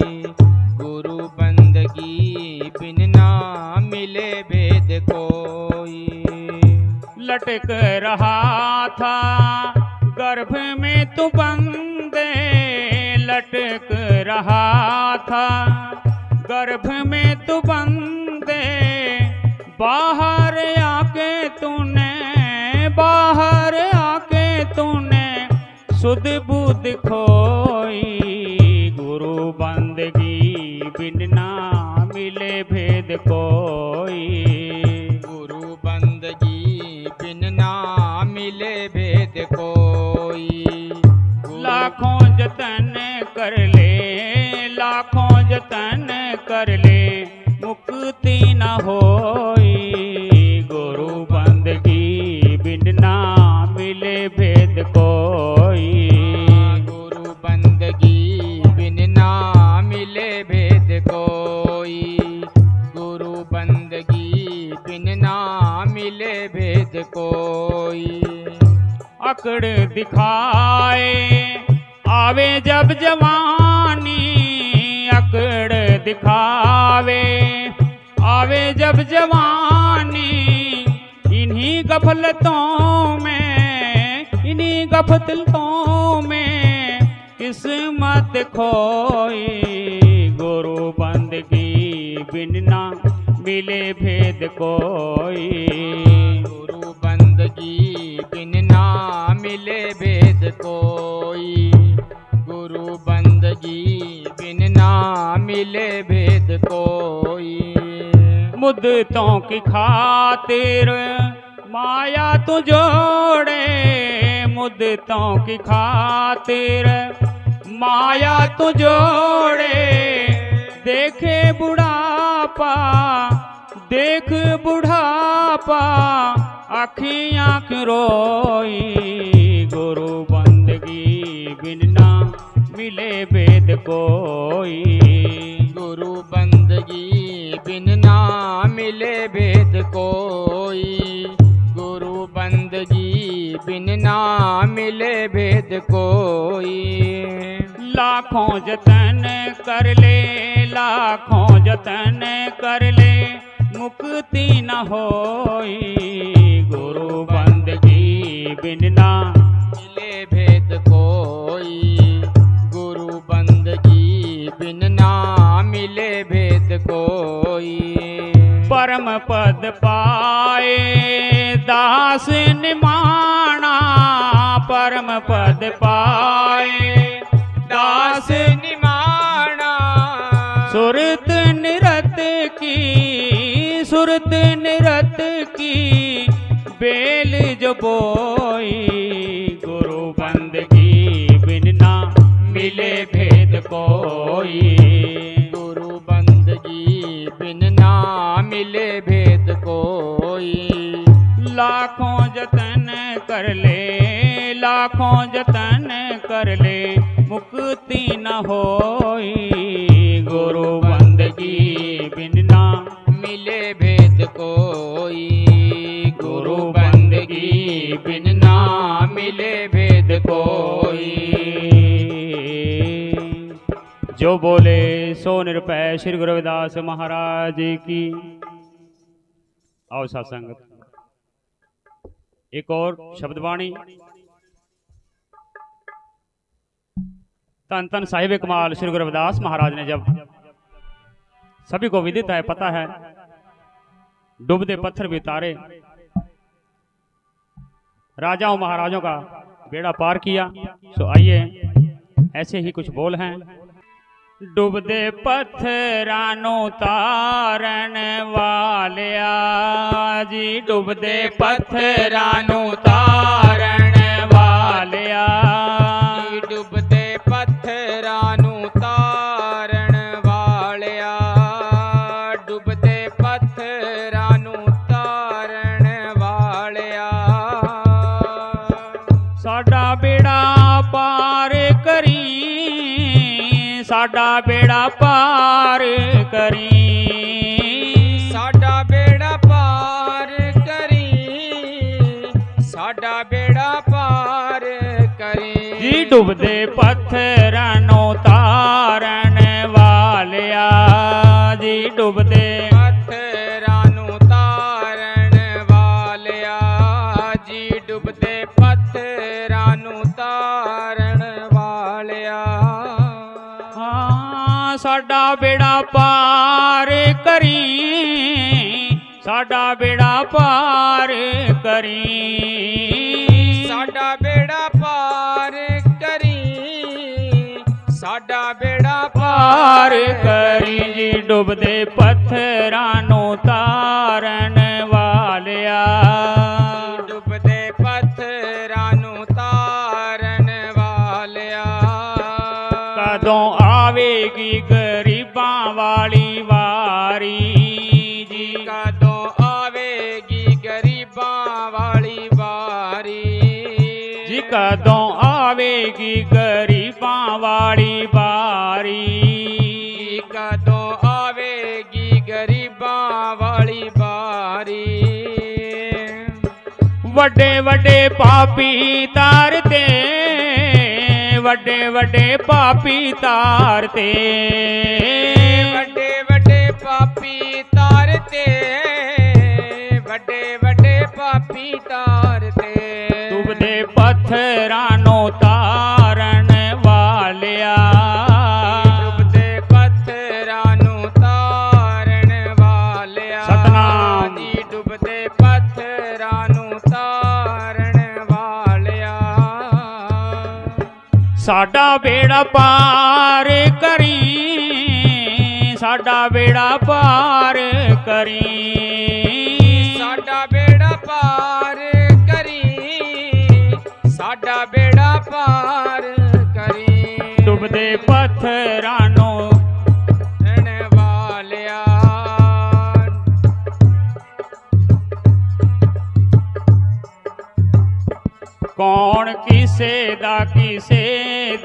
गुरु बंदगी बिन ना मिले भेद कोई। लटक रहा था गर्भ में तू बंदे, लटक रहा था गर्भ में तू बंदे। बाहर आके तूने, बाहर आके तूने सुध बुध खोई। गुरु बंदगी बिन ना मिले भेद कोई। गुरु बंदगी बिन ना मिले भेद कोई। लाखों जतन कर ले, लाखों जतन कर ले, मुक्ति न होई। गुरु बंदगी बिन ना मिले भेद कोई। गुरु बंदगी बिन ना मिले भेद कोई। गुरु बंदगी बिन ना मिले भेद कोई। अकड़ दिखाए आवे जब जवानी, अकड़ दिखावे आवे जब जवानी। इन्हीं गफलतों में, इन्हीं गफलतों में किस्मत खोई। गुरु बंदगी बिन ना मिले भेद कोई। गुरु बंदगी बिन ना मिले भेद कोई। गुरु बंदगी बिन ना मिले भेद कोई। मुद्दतों की खातिर माया तू जोड़े, मुद्दतों की खातिर माया तू जोड़े। देखे बुढ़ापा, देख बुढ़ापा, आँखियाँ क्यों रोई। गुरु बंदगी बिन ना मिले भेद कोई। गुरु बंदगी बिन ना मिले भेद कोई। गुरु बंदगी बिन ना मिले भेद कोई। लाखों जतन कर ले, लाखों जतन कर ले, मुक्ति न होई। गुरु बंदगी बिन ना मिले भेद कोई। गुरु बंदगी बिन ना मिले भेद कोई। परम पद पाए दास निमाना, परम पद पाए दास निमाना। सुरत निरत की, सुरत निरत की, बेल जो बोई। गुरु बंदगी बिन ना मिले भेद कोई। गुरु बंदगी बिन ना मिले भेद कोई। लाखों जतन कर ले, लाखों जतन कर ले, मुक्ति न होई। गुरु बंदगी बिन ना मिले भेद कोई। गुरु बंदगी बिन ना मिले भेद कोई। जो बोले सो निरपै श्री गुरु रविदास महाराज की। आओ सत्संगत एक और शब्दवाणी। तन तन साहिब कमाल श्री गुरु रविदास महाराज ने जब, सभी को विदित है, पता है, डूबते पत्थर भी तारे, राजाओं महाराजों का बेड़ा पार किया। सो आइए ऐसे ही कुछ बोल हैं। ਡੁੱਬਦੇ ਪੱਥਰਾਂ ਨੂੰ ਤਾਰਨ ਵਾਲਿਆ ਜੀ, ਡੁੱਬਦੇ ਪੱਥਰਾਂ ਨੂੰ ਤਾਰਨ ਵਾਲਿਆ ਜੀ ਡੁੱਬਦੇ ਪੱਥਰਾਂ ਨੂੰ ਤਾਰਨ ਵਾਲਿਆ, ਡੁੱਬਦੇ ਪੱਥਰਾਂ ਨੂੰ ਤਾਰਨ ਵਾਲਿਆ। ਸਾਡਾ ਬੇੜਾ ਪਾਰ ਕਰੀ, ਸਾਡਾ ਬੇੜਾ ਪਾਰ ਕਰੀ, ਸਾਡਾ ਬੇੜਾ ਪਾਰ ਕਰੀ, ਸਾਡਾ ਬੇੜਾ ਪਾਰ ਕਰੀ। ਜੀ ਡੁੱਬਦੇ ਪੱਥਰਾਂ ਨੂੰ ਤਾਰਨ ਵਾਲਿਆ ਜੀ, ਡੁੱਬਦੇ ਪੱਥਰਾਂ ਨੂੰ ਤਾਰਨ ਵਾਲਿਆ ਜੀ, ਡੁੱਬਦੇ ਪੱਥਰਾਂ ਨੂੰ ਤਾਰਨ ਵਾਲਿਆ। ਹਾਂ ਸਾਡਾ ਬੇੜਾ ਪਾਰ ਕਰੀ, ਸਾਡਾ ਬੇੜਾ ਪਾਰ ਕਰੀ, ਸਾਡਾ ਬੇੜਾ ਪਾਰ ਕਰੀ, ਸਾਡਾ ਬੇੜਾ ਪਾਰ ਕਰੀ ਜੀ, ਡੁੱਬਦੇ ਪੱਥਰਾਂ ਨੂੰ ਤਾਰਨ ਵਾਲਿਆ ਡੁੱਬਦੇ ਪੱਥਰਾਂ ਨੂੰ ਤਾਰਨ ਵਾਲਿਆ। ਕਦੋਂ ਆਵੇਗੀ ਗਰੀਬਾਂ ਵਾਲੀ ਵਾਰੀ ਜੀ, ਕਦੋਂ ਆਵੇਗੀ ਗਰੀਬਾਂ ਵਾਲੀ ਵਾਰੀ ਜੀ ਕਦੋਂ ਆਵੇਗੀ ਗਰੀਬਾਂ ਵਾਲੀ ਵਾਰੀ ਜੀ, ਕਦੋਂ ਆਵੇਗੀ ਗਰੀਬਾਂ ਵਾਲੀ ਵਾਰੀ। ਵੱਡੇ ਵੱਡੇ ਪਾਪੀ ਤਾਰਤੇ, ਵੱਡੇ ਵੱਡੇ ਪਾਪੀ ਤਾਰਤੇ, ਵੱਡੇ ਵੱਡੇ ਪਾਪੀ ਤਾਰਤੇ, ਵੱਡੇ ਵੱਡੇ ਪਾਪੀ ਤਾਰਤੇ। ਡੁੱਬਦੇ ਪੱਥਰਾਂ ਨੂੰ ਤਾਰਨ ਵਾਲਿਆ ਡੁੱਬਦੇ ਪੱਥਰਾਂ ਨੂੰ ਤਾਰਨ ਵਾਲਿਆ ਸਤਨਾਮ। ਜੀ, ਡੁੱਬਦੇ ਪੱਥਰਾਂ ਨੂੰ ਤਾਰਨ ਵਾਲਿਆ। ਸਾਡਾ ਬੇੜਾ ਪਾਰ ਕਰੀ, ਸਾਡਾ ਬੇੜਾ ਪਾਰ ਕਰੀ, ਸਾਡਾ ਬੇੜਾ ਪਾਰ ਕਰੀ, ਸਾਡਾ ਬੇੜਾ ਪਾਰ ਕਰੀ। ਡੁੱਬਦੇ ਪੱਥਰਾਂ ਨੂੰ ਰਹਿਣ ਵਾਲਿਆ ਕੌਣ ਕਿਸੇ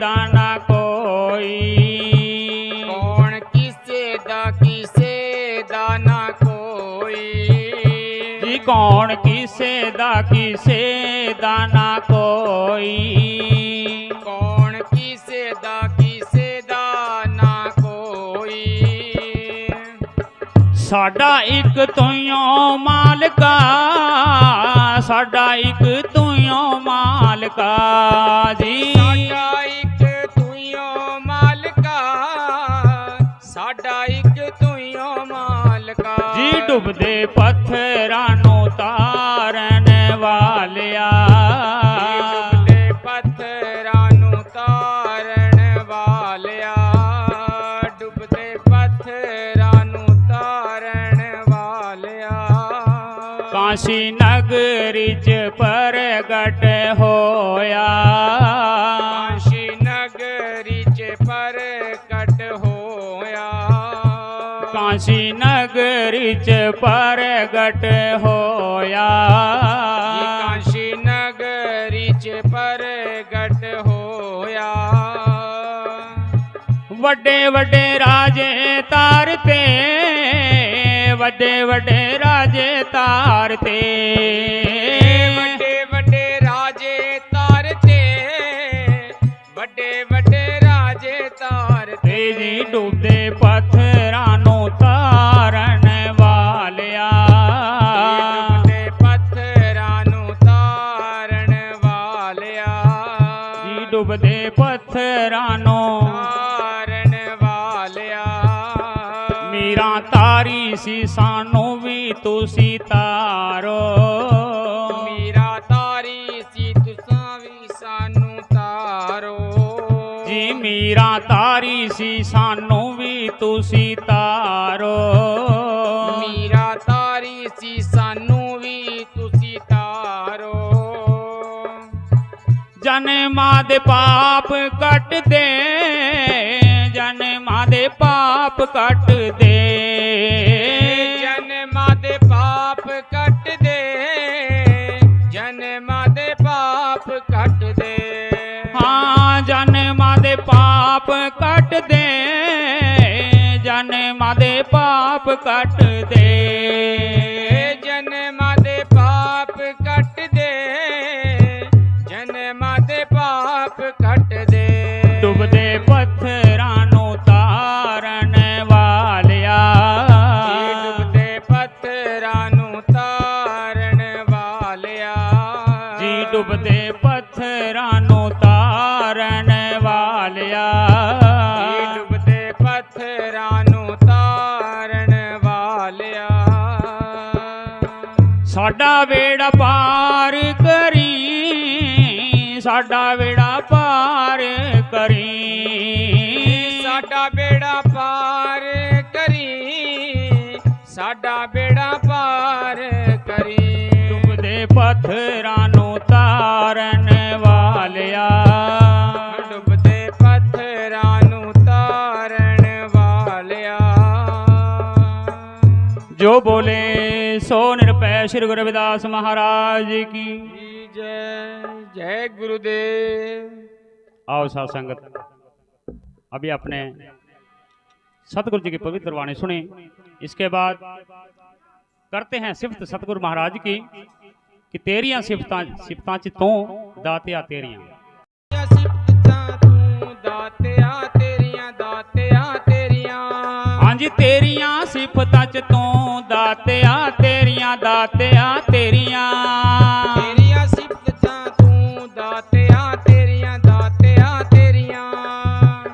ਦਾ ਨਾ ਕੋਈ, ਕੌਣ ਕਿਸੇ ਦਾ ਨਾ ਕੋਈ ਜੀ ਕੌਣ ਕਿਸੇ ਦਾ ਨਾ ਕੋਈ, ਕੌਣ ਕਿਸੇ ਦਾ ਨਾ ਕੋਈ। ਸਾਡਾ ਇੱਕ ਤੂੰ ਮਾਲਕਾ, ਸਾਡਾ ਇੱਕ ਤੂੰ ਮਾਲਕਾ ਜੀ, ਸਾਡਾ ਇੱਕ ਤੂੰ ਮਾਲਕਾ, ਸਾਡਾ ਇੱਕ ਤੂੰ ਮਾਲਕਾ ਜੀ ਡੁੱਬਦੇ ਪੱਥਰਾਂ ਨੂੰ ਤਾਰਨ ਵਾਲਿਆ ਡੁੱਬਦੇ ਪੱਥਰਾਂ ਨੂੰ ਤਾਰਨ ਵਾਲਿਆ, ਡੁੱਬਦੇ ਪੱਥਰਾਂ ਨੂੰ ਤਾਰਨ ਵਾਲਿਆ। ਕਾਸ਼ੀ ਨਗਰੀ ਚ ਪ੍ਰਗਟ ਹੋਇਆ, ਕਾਸ਼ੀ ਨਗਰੀ ਚ ਪ੍ਰਗਟ ਹੋਇਆ, ਕਾਸ਼ੀ ਨਗਰੀ ਚ ਪ੍ਰਗਟ ਹੋਇਆ, ਕਾਸ਼ੀ ਨਗਰੀ ਚ ਪ੍ਰਗਟ ਹੋਇਆ। ਵੱਡੇ ਵੱਡੇ ਰਾਜੇ ਤਾਰਤੇ, ਵੱਡੇ ਵੱਡੇ ਰਾਜੇ ਤਾਰਤੇ, ਵੱਡੇ ਵੱਡੇ ਰਾਜੇ ਤਾਰਤੇ, ਵੱਡੇ ਵੱਡੇ ਰਾਜੇ ਤਾਰਤੇ ਜੀ ਡੁੱਬਦੇ ਪੱਥਰਾਂ ਨੂੰ ਤਾਰਨ ਵਾਲਿਆ ਡੁੱਬਦੇ ਪੱਥਰਾਂ ਨੂੰ ਤਾਰਨ ਵਾਲਿਆ ਜੀ ਡੁੱਬਦੇ ਪੱਥਰਾਂ ਨੂੰ ਤਾਰਨ ਵਾਲਿਆ। ਮੀਰਾਂ ਤਾਰੀ ਸੀ ਸਾਨੂੰ ਵੀ ਤੁਸੀਂ ਤਾਰੋ, ਮੀਰਾ ਤਾਰੀ ਸੀ ਤੁਸਾਂ ਵੀ ਸਾਨੂੰ ਤਾਰੋ ਜੀ ਮੀਰਾਂ मीरा तारी सी सानू भी तुसी तारो। मीरा तारी सी सानू भी तुसी तारो। जन्मां दे पाप कट दे, जन्मां दे पाप कट दे, जन्मां दे पाप कट दे, जन्मां दे पाप कट दे। हाँ जन्मां दे पाप कट दे, जन्मां दे पाप कट दे, जन्मां दे पाप कट दे, जन्मां दे पाप कट दे। डुबदे पत्थरां नूं तारन वालिया, डुबदे पत्थरां नूं तारन वालिया, जी डुबदे पत्थरां नूं तारन वालिया, डुबदे पत्थरां नूं तारन वालिया। साडा बेड़ा पार करी, साडा बेड़ा पार करी, साडा बेड़ा पार करी, साडा बेड़ा पार करी। डुबदे पत्थरां नूं तारन वालिया, डुबदे पत्थरां नूं तारन वालिया। जो बोले सो निरपै श्री गुरु रविदास महाराज की जय। जय गुरुदेव। आओ साध संगत अभी अपने सतगुरु जी की पवित्र वाणी सुनी। इसके बाद करते हैं सिफत सतगुरु महाराज की कि तेरियां सिफतां सिफतां च तू दातिया तेरियां। सिफतां तू दातिया तेरियां, दातिया तेरियां। हाँ जी तेरियां सिफतां च तू दातिया तेरियां, दातिया तेरियां। तेरियां सिफतां तू दातिया तेरियां, दातिया तेरियां।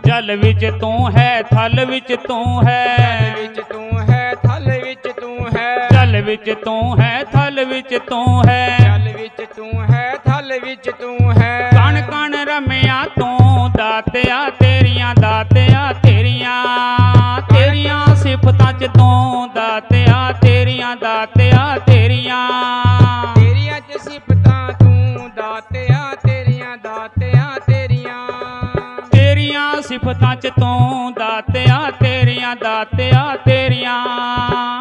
जल विच तू है, थल विच तू है, जल विच तू है, थल विच तू है, जल विच तू है, थल विच तू है, जल विच तू है, थल विच तू है। कण कण रमिया तू दातिया तेरियां, दातिया तेरियां। तेरियां सिफतां च तू दातिया तेरियां, दातिया तेरियां। तेरियां च सिफतां तू दातिया तेरियां, दातिया तेरियां। तेरियां सिफतां च तू दातिया तेरियां, दातिया तेरियां।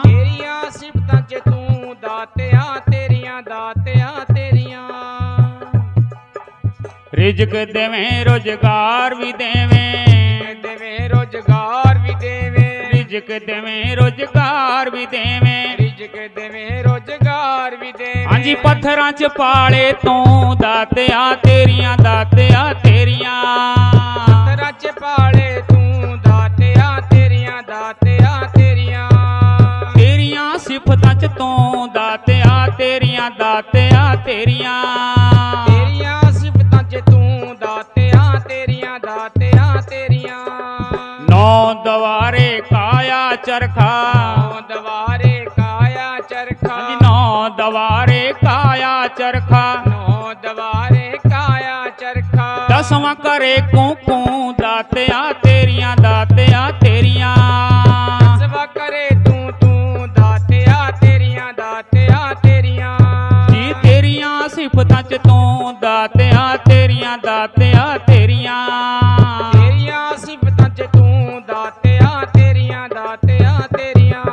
तेरियां सिफतां च तू दातिया तेरियां, दातिया तेरियां। रिजक देवें रोजगार भी देवें, देवे रोजगार भी देवे, रिजक देवें रोजगार भी देवें। रिजक देवे रोजगार भी देवे। हाँ जी पत्थरां च पाले तू दातिया तेरियां, दातिया तेरियां। पत्थरां च पाले तू दातिया तेरियां, दातिया तेरियां। तेरियां सिफतां च तू दातिया तेरियां, दातिया तेरियां। तेरियां सिफतां च तू दातिया तेरियां, दातिया तेरियां। नौ दवारे काया चरखा, नौ दवारे काया चरखा, हाँ जी नौ दवारे काया चरखा। नौ दवारे काया चरखा। दसवां करे कूकू दातिया तेरियां, दातिया तेरियां। दसवां करे तू दातिया तेरियां, दातिया तेरियां। जी तेरियां सिफतां च तू दातिया तेरियां, दातिया तेरियां। तेरियां सिफतां च तू दातिया तेरियां, दातिया तेरियां।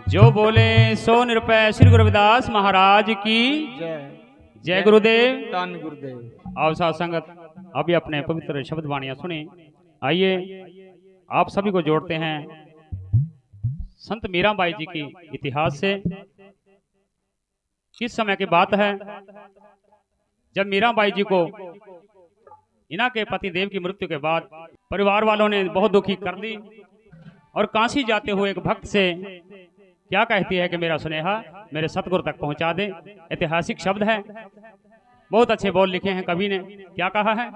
जो बोले सो निरपै श्री गुरु रविदास महाराज की जय। जय गुरुदेव। धन गुरुदेव। आओ साध संगत अभी अपने पवित्र शब्द वाणियां सुने। आइए आप सभी को जोड़ते हैं संत मीराबाई जी की इतिहास से। किस समय की बात है जब मीराबाई जी को इना के पति देव की मृत्यु के बाद परिवार वालों ने बहुत दुखी कर दी और काशी जाते हुए एक भक्त से क्या कहती है कि मेरा सुनेहा मेरे सतगुरु तक पहुंचा दे। ऐतिहासिक शब्द है, बहुत अच्छे बोल लिखे हैं कवि ने। क्या कहा है?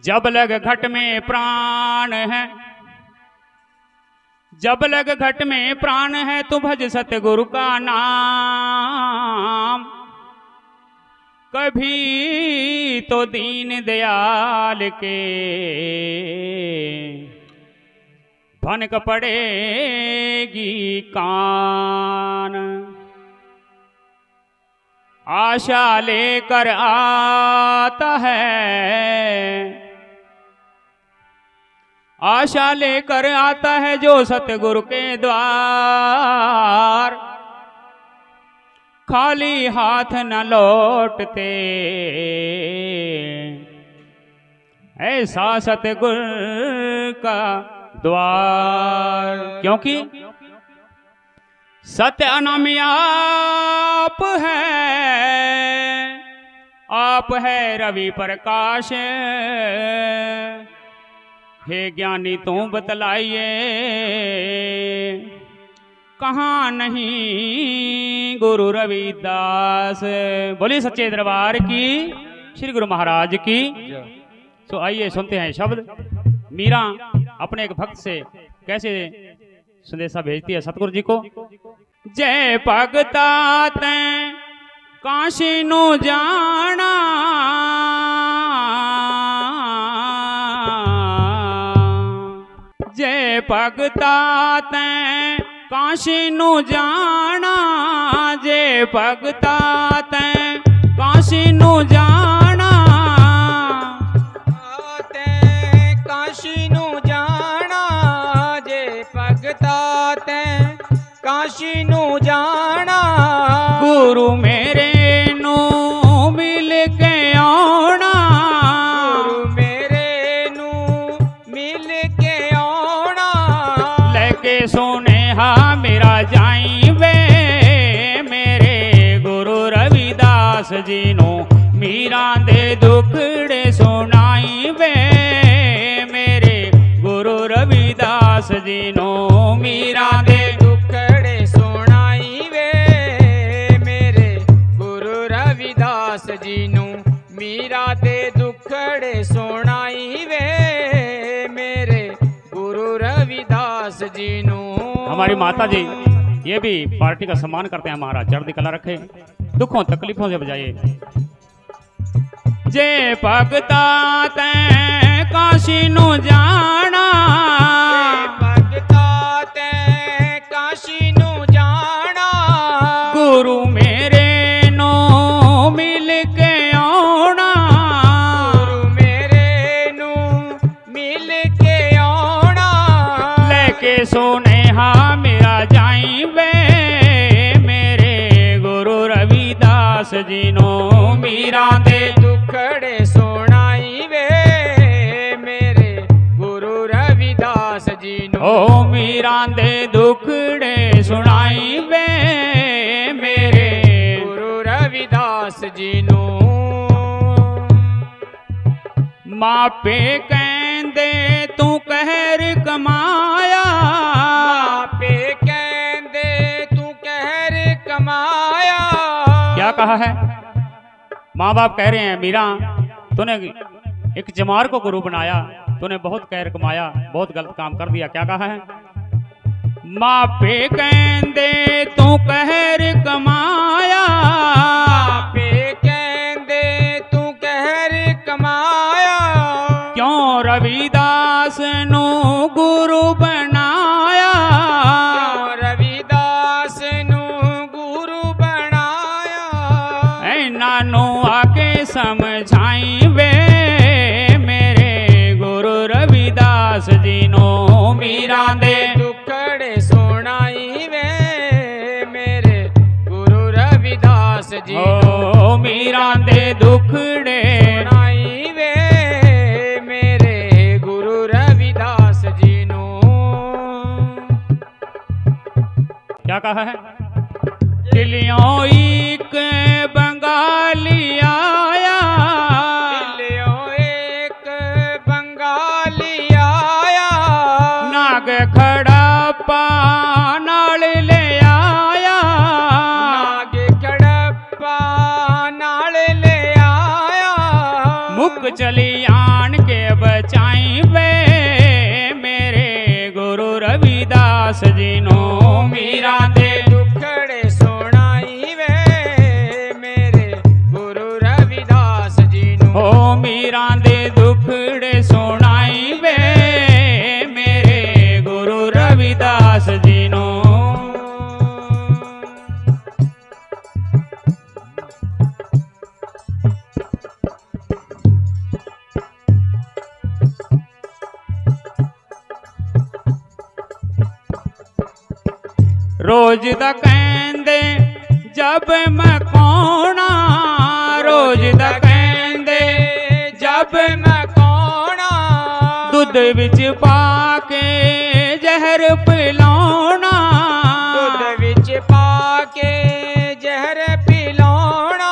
जब लग घट में प्राण है, जब लग घट में प्राण है, तू भज सतगुरु का नाम। कभी तो दीन दयाल के भनक पड़ेगी कान। आशा लेकर आता है, आशा लेकर आता है जो सतगुरु के द्वार। खाली हाथ न लौटते, ऐसा सतगुरु का द्वार। क्योंकि सत्य अनामी आप है रवि प्रकाश। हे ज्ञानी तू बतलाइए, कहाँ नहीं गुरु रविदास। बोलिए सच्चे दरबार की, श्री गुरु महाराज की। तो आइए सुनते हैं शब्द। मीरा अपने एक भक्त से कैसे संदेशा भेजती है सतगुरु जी को। जय भगता तैं काशी नु जाना, जय भगता तैं काशी नु जाना, जय भगता तैं काशी नु जाना। तैं काशी नु जाना, जय भगता तैं काशी नु जाना। गुरु मेरे नु मिल के आना, गुरु मेरे नु मिल के आना। लेके सुनेहा मेरा जाई वे, मेरे गुरु रविदास जी नो मीरा दे दुखड़े सुनाई वे। मेरे गुरु रविदास जी नो मीरा दे दुखड़े सुनाई वे। मेरे गुरु रविदास जी नु मीरा दे दुखड़े सुनाई वे। मेरे गुरु रविदास जी नु। हमारी माता जी ये भी पार्टी का सम्मान करते हैं। महाराज चढ़ती कला रखे, दुखों तकलीफों से बजाइए। जय भगता तैं काशी नु जाना, भगता तैं काशी नु जाना। गुरु मेरे नो मिल के आना, गुरु मेरे नु मिल के आना। लेके सुनेहा मेरा जाई वे। मेरे गुरु रविदास जी नो मीरा दे दुखड़े सुनाई वे। मेरे गुरु रविदास जी नु। ओ मीरा दे दुखड़े सुनाई वे। मेरे गुरु रविदास जी नु। मापे कहंदे तू कहर कमाया, पे कहंदे तू कहर कमाया। क्या कहा है? माँ बाप कह रहे हैं मीरा तूने एक चमार को गुरु बनाया, तूने बहुत कहर कमाया, बहुत गलत काम कर दिया। क्या कहा है? माँ पे कहंदे तू कहर कमाया, पे कहंदे तू कहर कमाया। क्यों रविदास नु गुरु बनाया, क्यों रविदास नु गुरु बनाया। ऐ नानू आके समझाई वे। मेरे गुरु रविदास जी नो मीरा दे दुखड़े सुनाई वे। मेरे गुरु रविदास जी ओ मीरा दे दुखड़े सुनाई वे। मेरे गुरु रविदास जी नु। क्या कहा है? दिलियों एक बंगाली आया, दिल्लियों एक बंगाली आया। नाग खड़ा पानाल ले आया, नाग खड़प्पा नाल ले आया। मुख चली आन के रविदास जीनो मीरा दे दुखड़े सुनाई वे मेरे गुरु रविदास जी नु हो मीरा दे दुखड़े सुनाई वे मेरे गुरु रविदास जीनो रोज दा कहंदे जब मैं कौना रोज दा कहंदे जब मैं कौना दुध विच पाके जहर पिलाउणा दुध विच पाके जहर पिलाउणा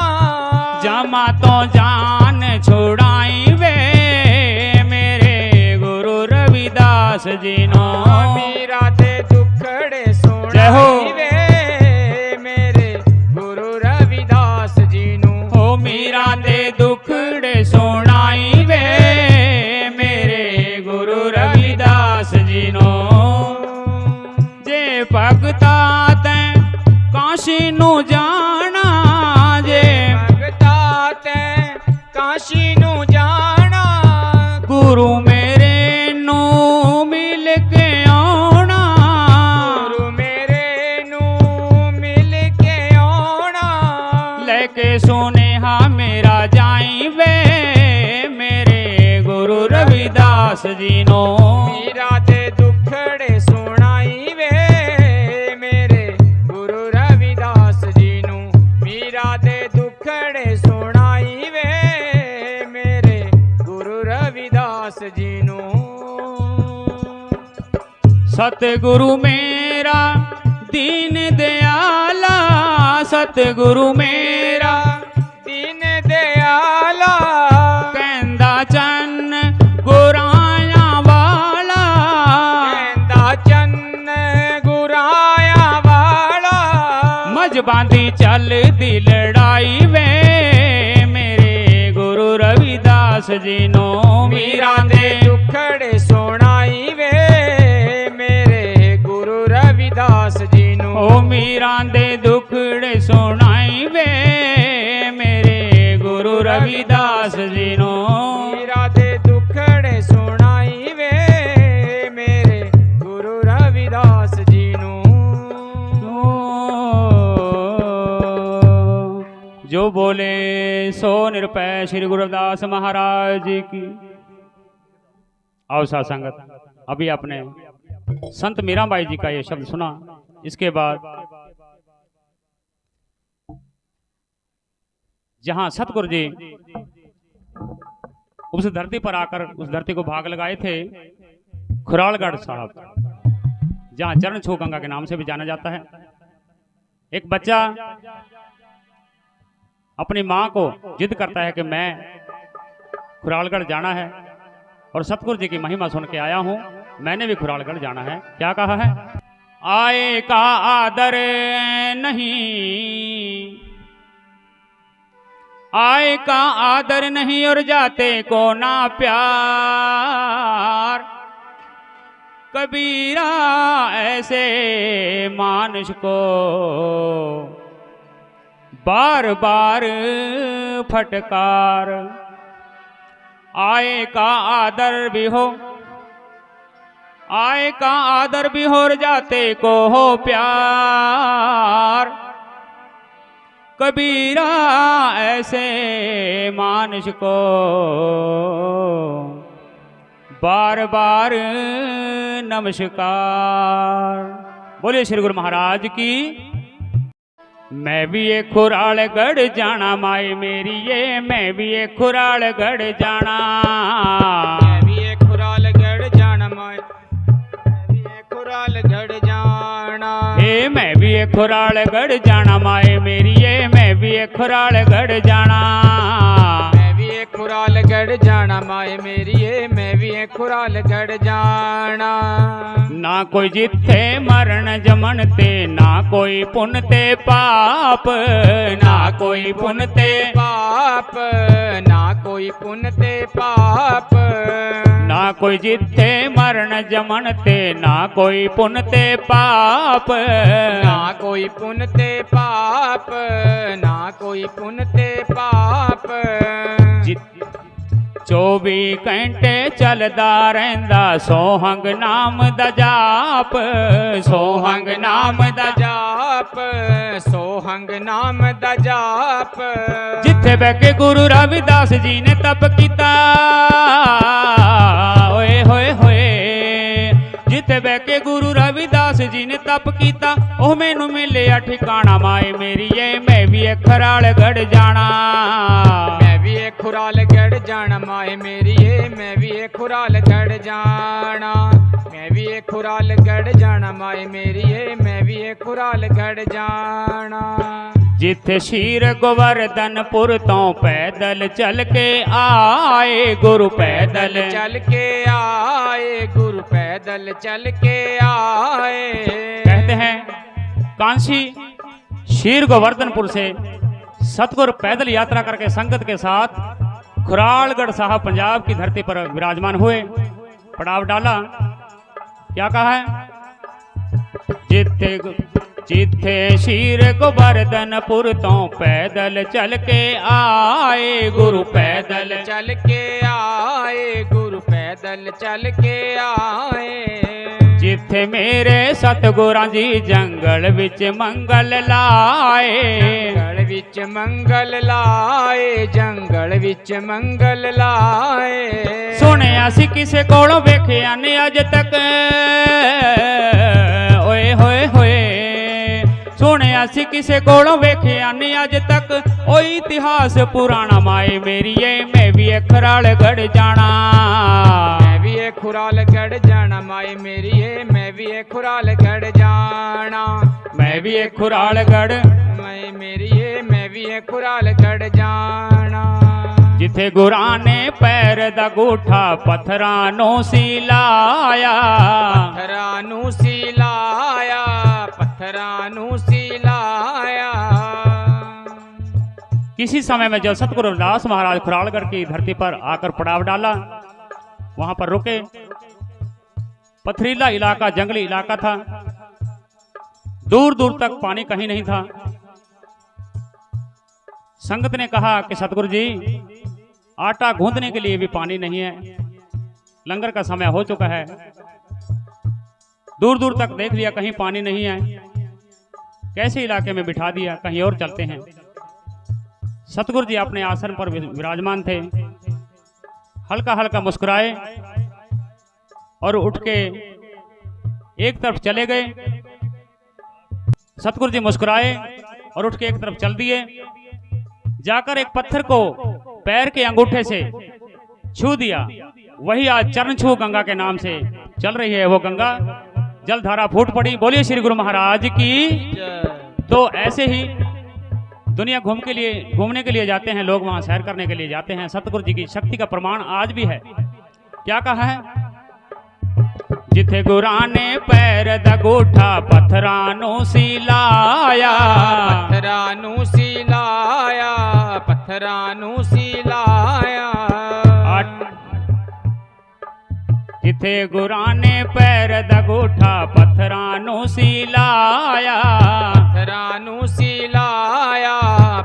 जमा तो जान छुड़ाई वे मेरे गुरु रविदास जी नो मीरा दे दुखड़े जय हो। सुनाई वे मेरे गुरु रविदास जी नु हो मीरा दे दुखड़े सुनाई वे मेरे गुरु रविदास जी नो जे भगता तैं काशी नु जाना जे भगता तैं काशी नु जाना गुरु मेरे नु मिल के आना गुरु मेरे नु मिल के आना लेके सुनेहा मेरा जाई वे मेरे गुरु रविदास जी नो मीरा दे दुखड़े सुनाई वे मेरे गुरु रविदास जी नु मीरा दे दुखड़े सुनाई वे मेरे गुरु रविदास जी नु सतगुरु मेरा दीन दयाला सतगुरु मेरा दीन दयाला कहंदा चन्न गुराया वाला कहंदा चन्न गुराया वाला मजबांदी चल दी लड़ाई वे मेरे गुरु रविदास जी नो मीरा दे दुखड़े सुनाई वे मेरे गुरु रविदास जी नु ओ मीरा दे दुखड़े सुनाई वे मेरे गुरु रविदास जी नो मीरा दे दुखड़े सुनाई वे मेरे गुरु रविदास जी नु जो बोले सो निरपय श्री गुरु रविदास महाराज जी की। आओ साथ संगत अभी आपने संत मीराबाई जी का ये शब्द सुना, इसके बाद जहां सतगुरु जी उस धरती पर आकर उस धरती को भाग लगाए थे, खुरालगढ़ साहब, जहां चरण छू गंगा के नाम से भी जाना जाता है। एक बच्चा अपनी मां को जिद करता है कि मैं खुरालगढ़ जाना है और सतगुरु जी की महिमा सुन के आया हूं, मैंने भी खुरालगढ़ जाना है। क्या कहा है? आए का आदर नहीं, आए का आदर नहीं और जाते को ना प्यार। कबीरा ऐसे मानुष को बार बार फटकार। आए का आदर भी हो, आए का आदर भी हो और जाते को हो प्यार। कबीरा ऐसे मानुष को बार बार नमस्कार। बोलिए श्री गुरु महाराज की। मैं भी एक खुरालगढ़ जाना माए मेरी ये, मैं भी एक खुरालगढ़ जाना, मैं भी एक खुरालगढ़ जाना माए, मैं भी एक खुरालगढ़ जाना, हे मैं भी एक खुरालगढ़ जाना माए मेरी ये, मैं भी एक खुरालगढ़ जाना, मैं भी एक खुरालगढ़ जाना माए मेरी ये, मैं भी एक खुरालगढ़ जाना। ना कोई जिथे मरण जमन ते, ना कोई पुन ते पाप, ना कोई पुन ते पाप, ना कोई पुन ते पाप, ना कोई जिथे मरण जमन ते, ना कोई पुन ते पाप, ना कोई पुन ते पाप, ना कोई पुन ते पाप। 24 घंटे चलदा रहिंदा सोहंग नाम दा जाप, सोहंग नाम दा जाप, सोहंग नाम दा जाप। जिथे बह के गुरु रविदास जी ने तप कीता, ओए होए होए, जिथे बह के गुरु रविदास जी ने तप कीता, ओह मैनू मिलिया ठिकाना माए मेरीए, मैं भी खरालगढ़ जाना, मैं भी खुरालगढ़ जाना माए मेरीए, मैं भी खुरालगढ़ जाना, मैं भी खुरालगढ़ जाना माए मेरीए, मैं भी खुरालगढ़ जाना। जिथे शीर गोवर्धनपुर तो पैदल चल के आए गुरु, पैदल चल के आए गुरु, पैदल चल के आए। कहते हैं कांसी शीर गोवर्धनपुर से सतगुरु पैदल यात्रा करके संगत के साथ खुरालगढ़ साहब पंजाब की धरती पर विराजमान हुए, पड़ाव डाला। क्या कहा है? जिथे शीर गोवर्धनपुर तो पैदल चल के आए गुरु, पैदल चल के आए गुरु, पैदल चल के आए। जिथे मेरे सतगुरां जी जंगल विच मंगल लाए, जंगल विच मंगल लाए, जंगल विच मंगल लाए। सुनिया सी किसे कोलों वेखिया ने अज तक, ओए होए होए, सुनिया सी किसे कोलों वेखिया ने अज तक, ओ इतिहास पुराना माए मेरीए, मैं भी खरालगढ़ जाना, मैं भी खुरालगढ़ जाना माए मेरीए, मैं भी खुरालगढ़ जाना, मैं भी खुरालगढ़ माए मेरीए, मैं भी खुरालगढ़ जाना। जिथे गुरां ने पैर दा गूठा पत्थरां नू सिलाया, पत्थरां नू सिलाया, पत्थरां नू सिलाया। किसी समय में जब सतगुरु रविदास महाराज खुरालगढ़ की धरती पर आकर पड़ाव डाला, वहां पर रुके। पथरीला इलाका, जंगली इलाका था, दूर दूर तक पानी कहीं नहीं था। संगत ने कहा कि सतगुरु जी, आटा गूंदने के लिए भी पानी नहीं है, लंगर का समय हो चुका है। दूर दूर तक देख लिया, कहीं पानी नहीं है, कैसे इलाके में बिठा दिया, कहीं और चलते हैं। सतगुरु जी अपने आसन पर विराजमान थे, हल्का हल्का मुस्कुराए और उठ के एक तरफ चले गए। सतगुरु जी मुस्कुराए और उठ के एक तरफ चल दिए। जाकर एक पत्थर को पैर के अंगूठे से छू दिया। वही आज चरण छू गंगा के नाम से चल रही है वो गंगा। जलधारा फूट पड़ी। बोलिए श्री गुरु महाराज की। तो ऐसे ही दुनिया घूमने के लिए जाते हैं लोग, वहां सैर करने के लिए जाते हैं। सतगुरु जी की शक्ति का प्रमाण आज भी है। क्या कहा है? जिथे गुरां ने पैर दा गूठा पत्थरां नू सिलाया, पत्थरां नू सिलाया, पत्थरां नू सिलाया। जिथे गुरां ने पैर दा गूठा पत्थरां नू सिलाया, पत्थरां नू सिलाया,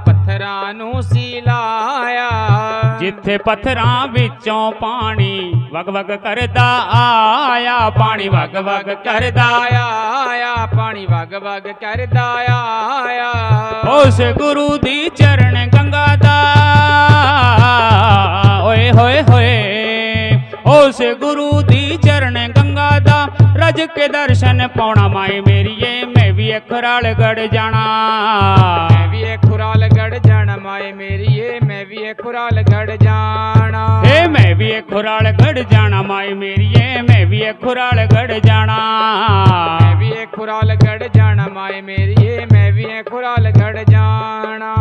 पत्थरां नू सिलाया। जिथे पत्थरां विचों पानी वग वग करदा आया, पानी वग वग करदा आया, पानी वग वग करदा आया। उस गुरु दी चरण गंगा दा, ओए होए होए, उस गुरु दी चरण गंगा दा रज के दर्शन पाउणा माए मेरीए। मैं भी खुरालगढ़ जाना, मैं भी खुरालगढ़ जाना माए मेरीए। मैं भी खुरालगढ़ जाना, हे मैं भी खुरालगढ़ जाना माए मेरीए। मैं भी खुरालगढ़ जाना, मैं भी खुरालगढ़ जाना माए मेरीए। मैं भी खुरालगढ़ जाना।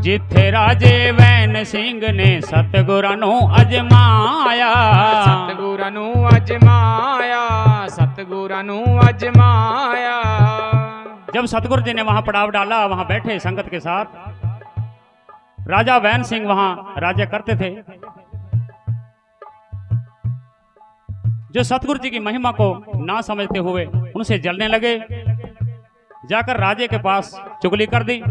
जिथे राजे वैन सिंह ने सतगुरां नू अजमाया, सतगुरां नू अजमाया, सतगुरां नू अजमाया। जब सतगुरु जी ने वहां पड़ाव डाला, वहां बैठे संगत के साथ। राजा वैन सिंह वहां राज्य करते थे। जो सतगुरु जी की महिमा को ना समझते हुए उनसे जलने लगे। जाकर राजे के पास चुगली कर दी।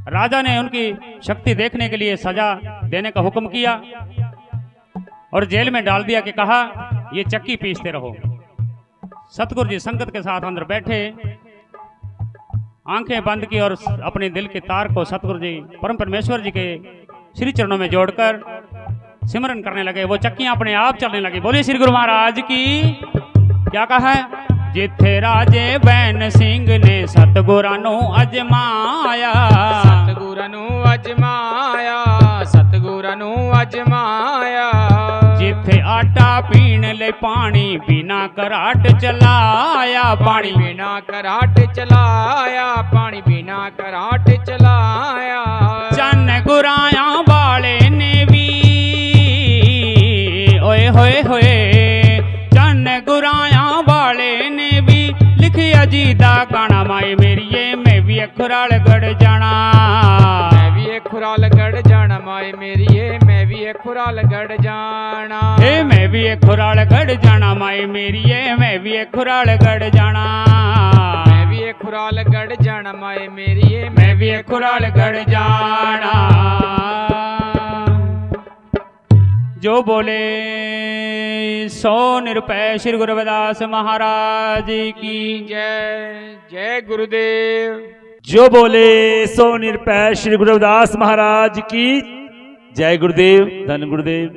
राजा ने उनकी शक्ति देखने के लिए सजा देने का हुक्म किया और जेल में डाल दिया कि कहा ये चक्की पीसते रहो। सतगुरु जी संगत के साथ अंदर बैठे, आंखें बंद की और अपने दिल के तार को सतगुरु जी परम परमेश्वर जी के श्री चरणों में जोड़कर सिमरन करने लगे। वो चक्कियां अपने आप चलने लगी। बोलिए श्री गुरु महाराज की। क्या कहा है? जिथे राजे बैन सिंह ने सतगुरां नू अजमाया, सतगुरां नू अजमाया, सतगुरां नू अजमाया। जिथे आटा पीण ले पानी बिना कराट चलाया, पानी बिना कराट चलाया, पानी बिना कराट चलाया। चन्न गुराया वाले ने भी ओए होए होए, चन्न गुराया वाले ने भी लिखिया जी दा गाना। माए मेरिए मैं भी खुराल गढ़ जाना, मैं भी एक खुराल गढ़ जाना। माए मेरिए मैं भी एक खुराल गढ़ जाना। हे मैं भी एक खुराल गढ़ जाना। माए मेरिए मैं भी एक खुराल गढ़ जाना। मैं भी एक खुराल गढ़ जाना। माए मेरिए मैं भी एक खुराल गढ़ जाना। जो बोले सो निरपै श्री गुरु रविदास महाराज की जय। जय गुरुदेव। जो बोले सो निरपै श्री गुरु रविदास महाराज की जय। गुरुदेव, धन गुरुदेव।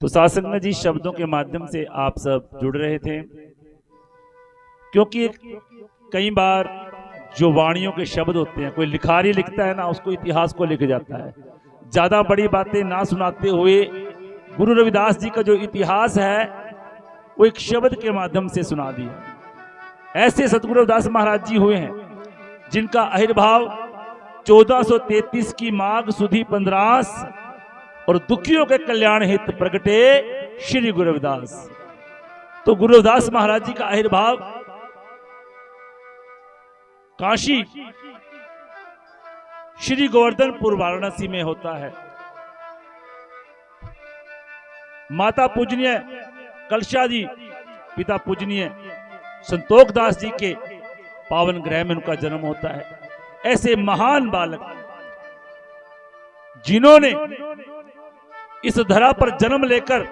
तो सत्संग जी शब्दों के माध्यम से आप सब जुड़ रहे थे, क्योंकि कई बार जो वाणियों के शब्द होते हैं, कोई लिखारी लिखता है ना, उसको इतिहास को लिख जाता है। ज्यादा बड़ी बातें ना सुनाते हुए गुरु रविदास जी का जो इतिहास है वो एक शब्द के माध्यम से सुना दिया। ऐसे सतगुरु रविदास महाराज जी हुए हैं जिनका आविर्भाव 1433 की माघ सुधी 15 और दुखियों के कल्याण हित प्रगटे श्री गुरु रविदास। तो गुरु रविदास महाराज जी का आविर्भाव काशी श्री गोवर्धनपुर वाराणसी में होता है। माता पूजनीय कलशा जी, पिता पूजनीय संतोख दास जी के पावन ग्रह में उनका जन्म होता है। ऐसे महान बालक जिन्होंने इस धरा पर जन्म लेकर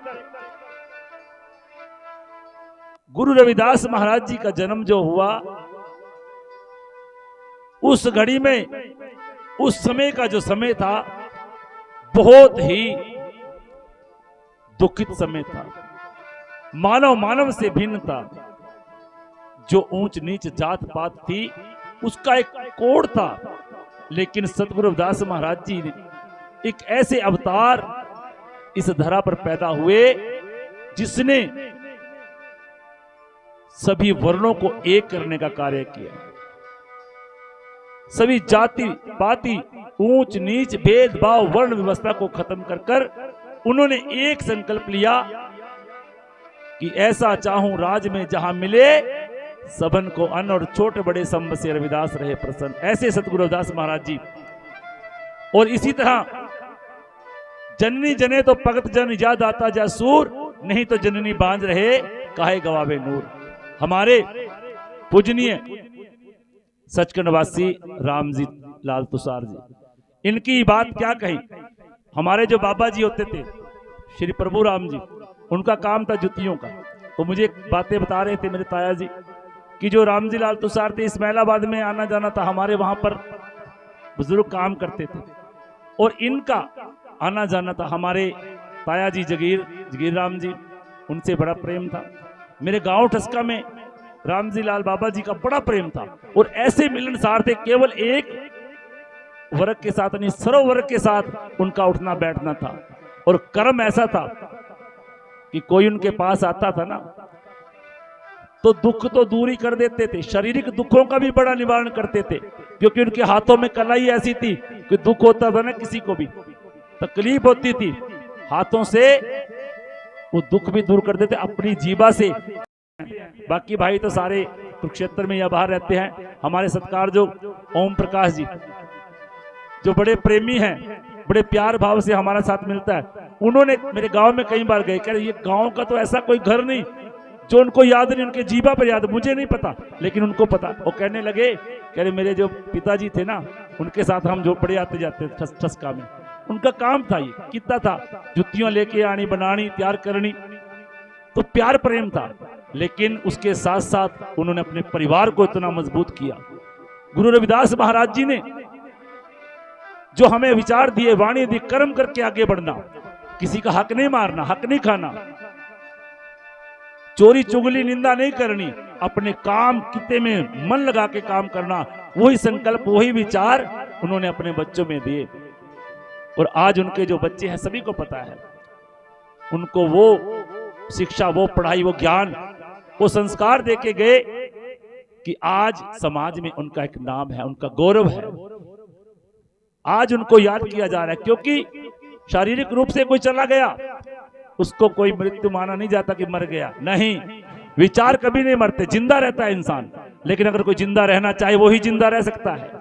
गुरु रविदास महाराज जी का जन्म जो हुआ, उस घड़ी में, उस समय का जो समय था, बहुत ही दुखित समय था। मानव मानव से भिन्न था। जो ऊंच नीच जात पात थी उसका एक कोड था। लेकिन सतगुरु रविदास महाराज जी ने एक ऐसे अवतार इस धरा पर पैदा हुए जिसने सभी वर्णों को एक करने का कार्य किया। सभी जाति पाति ऊंच नीच भेदभाव वर्ण व्यवस्था को खत्म कर उन्होंने एक संकल्प लिया कि ऐसा चाहूं राज में जहां मिले सबन को अन्न और छोटे बड़े संब से रविदास रहे प्रसन्न। ऐसे सतगुरु रविदास महाराज जी। और इसी तरह जननी जने तो भगत जन जा दाता जा सूर, नहीं तो जननी बांझ रहे काहे गवावे नूर। हमारे पूजनीय सचखंडवासी रामजी लाल तुषार जी, इनकी बात क्या कही। हमारे जो बाबा जी होते थे श्री प्रभु राम जी, उनका काम था जुतियों का। तो मुझे बातें बता रहे थे मेरे ताया जी कि जो रामजी लाल तुषार थे, इस्माइलाबाद में आना जाना था, हमारे वहां पर बुजुर्ग काम करते थे और इनका आना जाना था। हमारे ताया जी जगीर राम जी, उनसे बड़ा प्रेम था। मेरे गांव ठसका में रामजी लाल बाबा जी का बड़ा प्रेम था और ऐसे मिलनसार थे। केवल एक वर्ग के साथ नहीं, सर्व वर्ग के साथ उनका उठना बैठना था। और कर्म ऐसा था कि कोई उनके पास आता था ना तो दुख तो दूर ही कर देते थे, शारीरिक दुखों का भी बड़ा निवारण करते थे, क्योंकि उनके हाथों में कलाई ऐसी थी कि दुख होता था ना, किसी को भी तकलीफ होती थी, हाथों से वो दुख भी दूर कर देते अपनी जीवा से। बाकी भाई तो सारे कुरुक्षेत्र में या बाहर रहते हैं। हमारे सत्कार जो ओम प्रकाश जी, जो बड़े प्रेमी हैं, बड़े प्यार भाव से हमारा साथ मिलता है। उन्होंने मेरे गांव में कई बार गए, कह रहे ये गांव का तो ऐसा कोई घर नहीं जो उनको याद नहीं, उनके जीवा पर याद, मुझे नहीं पता लेकिन उनको पता। वो कहने लगे, कह रहे मेरे जो पिताजी थे ना, उनके साथ हम जो बड़े आते जाते ठसका में, उनका काम था ये, कितना था, जुतियां लेके आनी, बनानी, तैयार करनी, तो प्यार प्रेम था। लेकिन उसके साथ साथ उन्होंने अपने परिवार को इतना मजबूत किया। गुरु रविदास महाराज जी ने जो हमें विचार दिए, वाणी दी, कर्म करके आगे बढ़ना, किसी का हक नहीं मारना, हक नहीं खाना, चोरी चुगली निंदा नहीं करनी, अपने काम किते में मन लगा के काम करना, वही संकल्प, वही विचार उन्होंने अपने बच्चों में दिए। और आज उनके जो बच्चे हैं सभी को पता है, उनको वो शिक्षा, वो पढ़ाई, वो ज्ञान, वो संस्कार देके गए कि आज समाज में उनका एक नाम है, उनका गौरव है। आज उनको याद किया जा रहा है, क्योंकि शारीरिक रूप से कोई चला गया, उसको कोई मृत्यु माना नहीं जाता कि मर गया, नहीं, विचार कभी नहीं मरते, जिंदा रहता है इंसान। लेकिन अगर कोई जिंदा रहना चाहे वो ही जिंदा रह सकता है,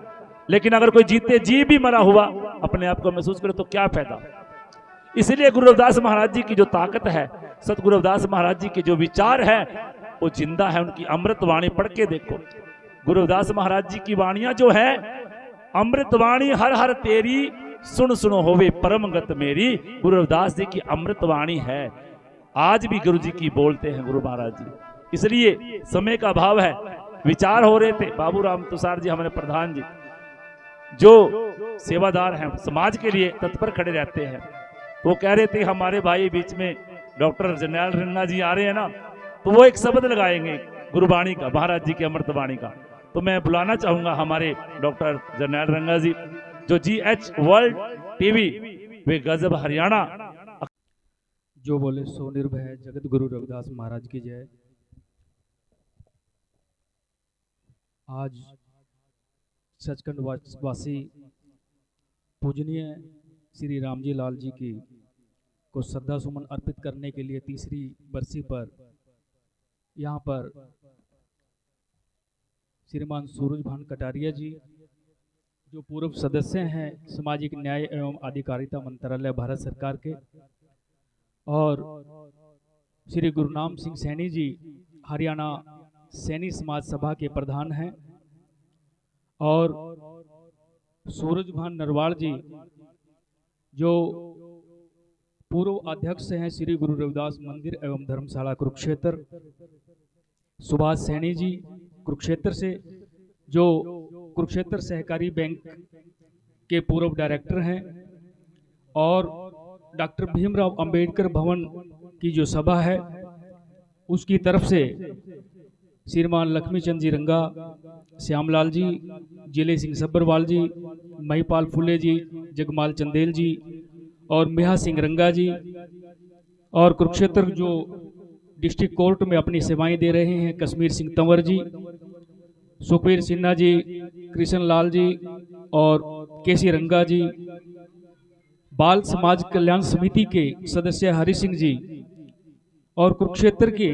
लेकिन अगर कोई जीते जी भी मरा हुआ अपने आप को महसूस करे तो क्या फायदा। इसलिए गुरु रविदास महाराज जी की जो ताकत है, सतगुरु रविदास महाराज जी के जो विचार है, वो जिंदा है। उनकी अमृत वाणी पढ़ के देखो, गुरु रविदास महाराज जी की वाणियां जो है, अमृत वाणी हर हर तेरी, सुन सुनो होवे परम गत मेरी, गुरु रविदास जी की अमृत वाणी है। आज भी गुरु जी की बोलते हैं गुरु महाराज जी। इसलिए समय का अभाव है, विचार हो रहे थे, बाबू राम तुषार जी हमारे प्रधान जी जो सेवादार हैं, समाज के लिए तत्पर खड़े रहते हैं, वो कह रहे थे हमारे भाई बीच में डॉक्टर जरनैल रंगा जी आ रहे हैं ना, तो वो एक शब्द लगाएंगे गुरुबाणी का, महाराज जी की अमृत वाणी का। तो मैं बुलाना चाहूंगा हमारे डॉक्टर जरनैल रंगा जी, जो GH वर्ल्ड टीवी वे गजब हरियाणा। जो बोले सो निर्भय, जगत गुरु रविदास महाराज की जय। आज सचखंड वासी पूजनीय श्री रामजी लाल जी की को श्रद्धा सुमन अर्पित करने के लिए तीसरी बरसी पर यहाँ पर श्रीमान सूरज भान कटारिया जी, जो पूर्व सदस्य हैं सामाजिक न्याय एवं अधिकारिता मंत्रालय भारत सरकार के, और श्री गुरुनाम सिंह सैनी जी हरियाणा सैनी समाज सभा के प्रधान हैं, और सूरज भान नरवाल जी जो पूर्व अध्यक्ष हैं श्री गुरु रविदास मंदिर एवं धर्मशाला कुरुक्षेत्र, सुभाष सैनी जी कुरुक्षेत्र से, जो कुरुक्षेत्र सहकारी बैंक के पूर्व डायरेक्टर हैं, और डॉक्टर भीमराव अंबेडकर भवन की जो सभा है उसकी तरफ से श्रीमान लक्ष्मीचंद जी रंगा, श्यामलाल जी, जिले सिंह सब्बरवाल जी, महिपाल फुले जी, जगमाल चंदेल जी और मिहा सिंह रंगा जी, और कुरुक्षेत्र जो डिस्ट्रिक्ट कोर्ट में अपनी सेवाएं दे रहे हैं कश्मीर सिंह तंवर जी, सुखबीर सिन्हा जी, कृष्ण लाल जी और केसी रंगा जी, बाल समाज कल्याण समिति के सदस्य हरि सिंह जी, और कुरुक्षेत्र के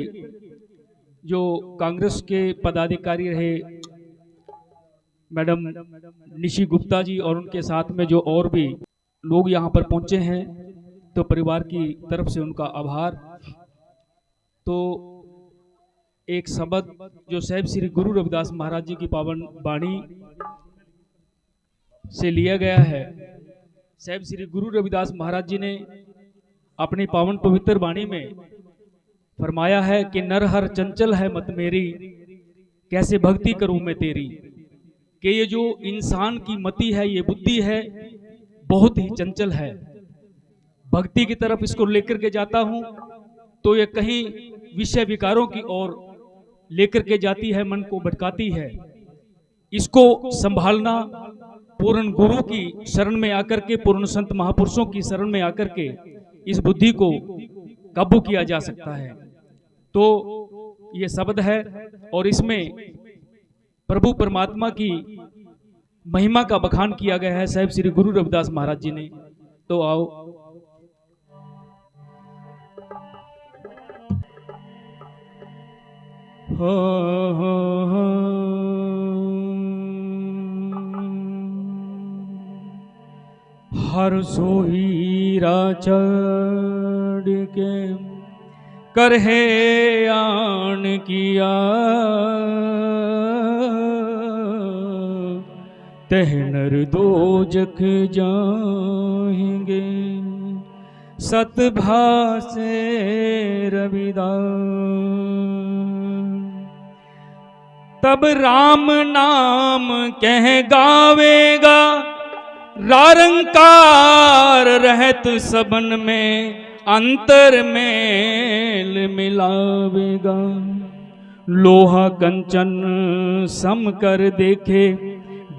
जो कांग्रेस के पदाधिकारी रहे मैडम निशी गुप्ता जी, और उनके साथ में जो और भी लोग यहाँ पर पहुंचे हैं, तो परिवार की तरफ से उनका आभार। तो एक शब्द जो साहिब श्री गुरु रविदास महाराज जी की पावन वाणी से लिया गया है। साहिब श्री गुरु रविदास महाराज जी ने अपनी पावन पवित्र वाणी में फरमाया है कि नर हर चंचल है मत मेरी, कैसे भक्ति करूं मैं तेरी। कि ये जो इंसान की मति है, ये बुद्धि है, बहुत ही चंचल है। भक्ति की तरफ इसको लेकर के जाता हूं तो ये कहीं विषय विकारों की ओर लेकर के जाती है, मन को भटकाती है। इसको संभालना पूर्ण गुरु की शरण में आकर के, पूर्ण संत महापुरुषों की शरण में आकर के इस बुद्धि को काबू किया जा सकता है। तो ये शब्द है और इसमें प्रभु परमात्मा की महिमा का बखान किया गया है साहिब श्री गुरु रविदास महाराज जी ने। तो आओ हर सोहीरा चढ़ के करहे आन किया, तह नर दोजख जाएंगे सतभासे रविदास। तब राम नाम कह गावेगा, रारंकार रहत सबन में अंतर मेल मिलावेगा। लोहा कंचन सम कर देखे,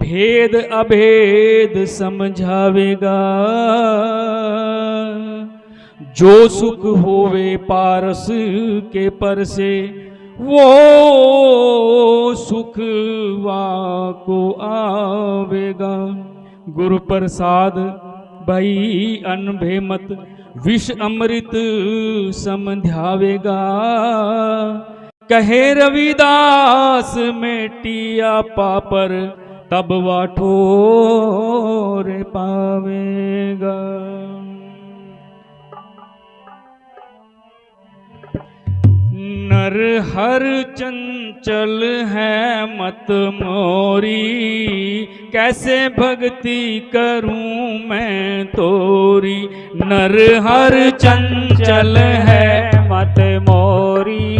भेद अभेद समझावेगा। जो सुख होवे पारस के पर से, वो सुख वाको आवेगा। गुरु प्रसाद भई अनभे मत, विष अमृत समझावेगा। कहे रविदास मेटिया पापर, तब वाठोर पावेगा। नर हर चंचल है मत मोरी, कैसे भक्ति करूं मैं तोरी। नर हर चंचल है मत मोरी,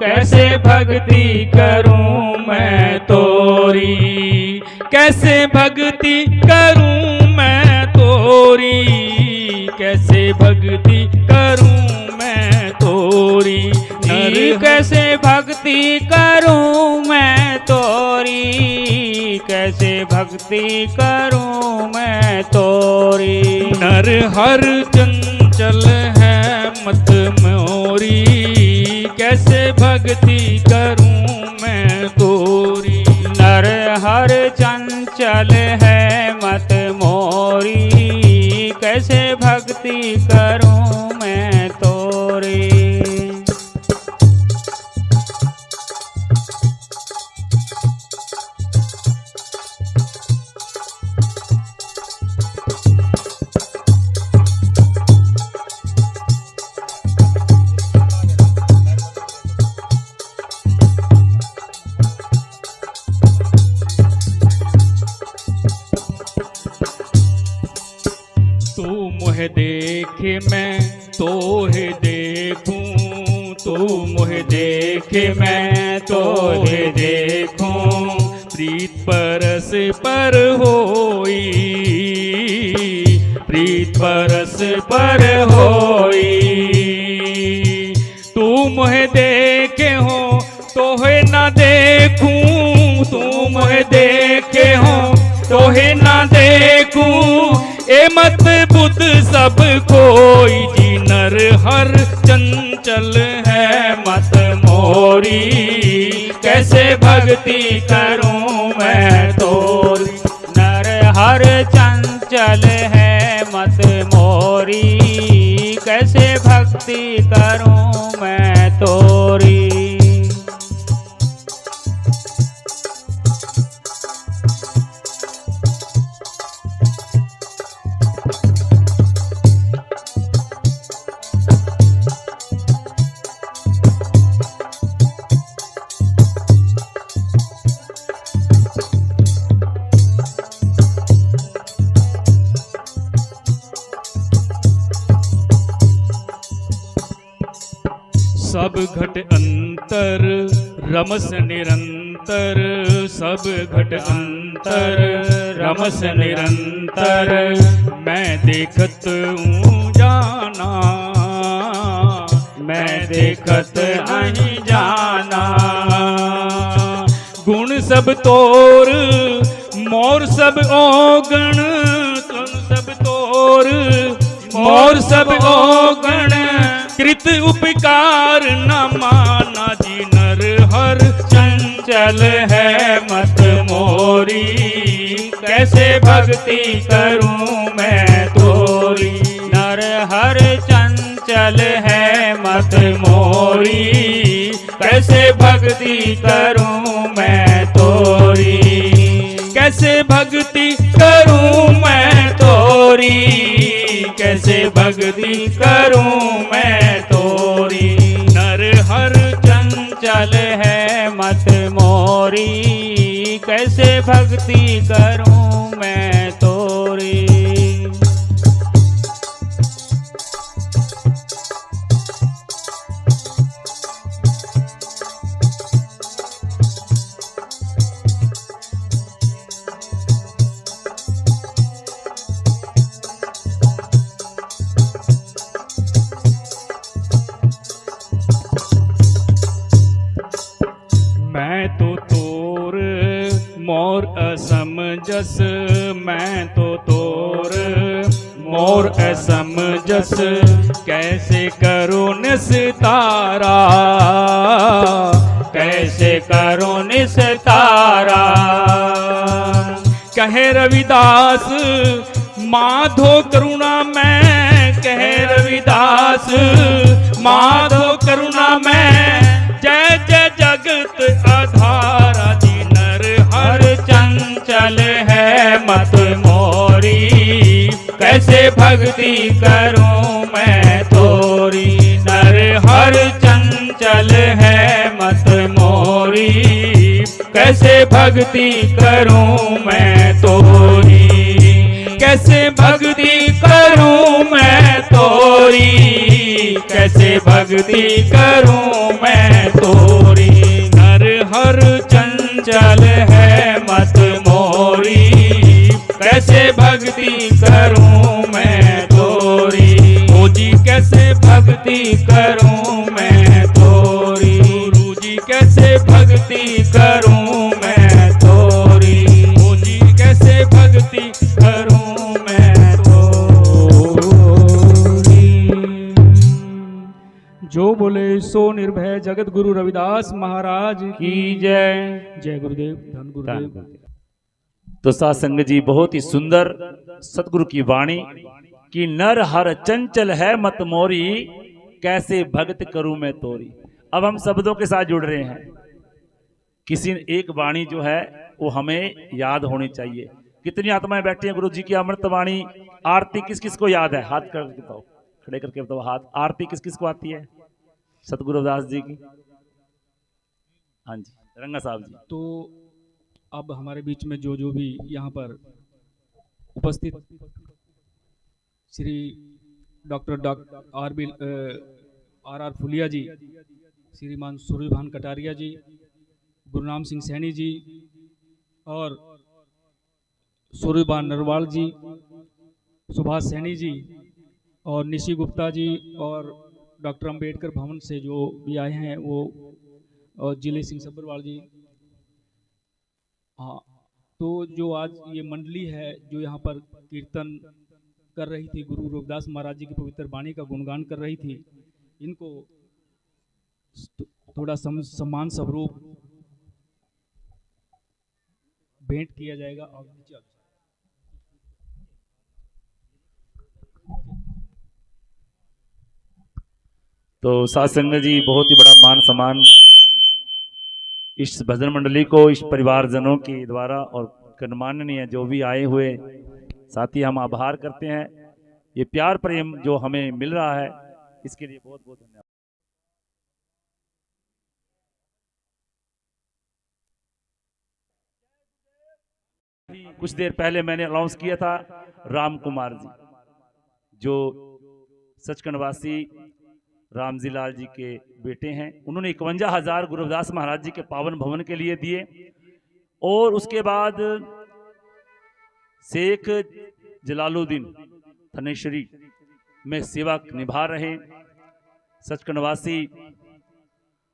कैसे भक्ति करूं मैं तोरी। कैसे भक्ति करूं मैं तोरी, कैसे भक्ति करूं मैं तोरी। नर कैसे भक्ति करूं मैं तोरी, कैसे भक्ति करूं मैं तोरी। नर हर चंचल है मत मोरी, कैसे भक्ति करूं मैं तोरी। नर हर चंचल है मत मोरी, कैसे भक्ति करूं मैं तोरी। मोह देखे मैं तोहे देखूं, तू मोह देखे मैं तोहे देखूं। प्रीत परस पर होई, प्रीत परस पर होई। तू मोह देखे हो तोहे ना देखूं, तू मोह देखे हो तोहे ना देखूं। ए मत बुद्ध सब कोई जी, नर हर चंचल है मत मोरी। कैसे भक्ति करूं मैं तोरी। नर हर चंचल है मत मोरी, कैसे भक्ति करूं मैं तोरी। सब घट अंतर रमस निरंतर, सब घट अंतर रमस निरंतर। मैं देखत हूँ जाना, मैं देखत नहीं जाना। गुण सब तोर मोर सब औगण, गुण सब तोर मोर सब औगण। कृत उपकार न माना जी, नर हर चंचल है मत मोरी। कैसे भक्ति करूं मैं तोरी। नर हर चंचल है मत मोरी, कैसे भक्ति करूं मैं तोरी। कैसे भक्ति करूं मैं तोरी। मोरी, कैसे भक्ति करूं मैं तोरी। नर हर चंचल है मत मोरी, कैसे भक्ति करूं मैं तोरी। मैं तो तोर मोर असम जस, मैं तो तोर मोर असम जस, कैसे करूं निस्तारा, कैसे करूं निस्तारा। कहे रविदास माधो करुणा मैं, कहे रविदास माधो करुणा मैं, जय जय जगत आधारा जी। नर हर चंचल है मत मोरी, कैसे भक्ति करूं मैं तोरी। नर हर चंचल है मत मोरी, कैसे भक्ति करूं मैं तोरी। कैसे भक्ति करूं मैं तोरी, कैसे भक्ति करूं मैं तोरी। नर हर चंचल है मत मोरी, कैसे भक्ति करूं मैं तोरी। ओ जी कैसे भक्ति करूं मैं तोरी, गुरु जी कैसे भक्ति करूं मैं तोरी। ओ जी कैसे भक्ति करूं मैं तोरी। जो बोले सो निर्भय जगत गुरु रविदास महाराज की जय। जय गुरुदेव, धन गुरुदेव। तो साथ संगत जी, बहुत ही सुंदर सतगुरु की वाणी कि नर हर चंचल है मत मोरी, कैसे भक्त करूं मैं तोरी। अब हम शब्दों के साथ जुड़ रहे हैं। किसी एक वाणी जो है वो हमें याद होनी चाहिए। कितनी आत्माएं बैठी हैं गुरु जी की अमृत वाणी। आरती किस किस को याद है? हाथ करके बताओ, खड़े करके बताओ हाथ। आरती किस किस को आती है? सतगुरु रविदास जी की। हाँ जी, रंगा साहब जी। तो अब हमारे बीच में जो भी यहाँ पर उपस्थित श्री डॉक्टर आर फुलिया जी, श्रीमान सूर्यभान कटारिया जी, गुरुनाम सिंह सैनी जी और सूर्यभान नरवाल जी, सुभाष सैनी जी और निशी गुप्ता जी और डॉक्टर अंबेडकर भवन से जो भी आए हैं वो, और जिले सिंह सब्बरवाल जी। हाँ, तो जो आज ये मंडली है जो यहाँ पर कीर्तन कर रही थी, गुरु रविदास महाराज जी की पवित्र वाणी का गुणगान कर रही थी, इनको थोड़ा सम्मान स्वरूप भेंट किया जाएगा। और तो साथ संगत जी, बहुत ही बड़ा मान सम्मान इस भजन मंडली को, इस परिवारजनों के द्वारा और गणमान्य जो भी आए हुए साथी, हम आभार करते हैं। ये प्यार प्रेम जो हमें मिल रहा है इसके लिए बहुत बहुत धन्यवाद। कुछ देर पहले मैंने अनाउंस किया था, राम कुमार जी जो सचखंडवासी रामजी लाल जी के बेटे हैं, उन्होंने 51,000 गुरु रविदास महाराज जी के पावन भवन के लिए दिए। और उसके बाद शेख जलालुद्दीन थनेश्वरी में सेवा निभा रहे सचखंडवासी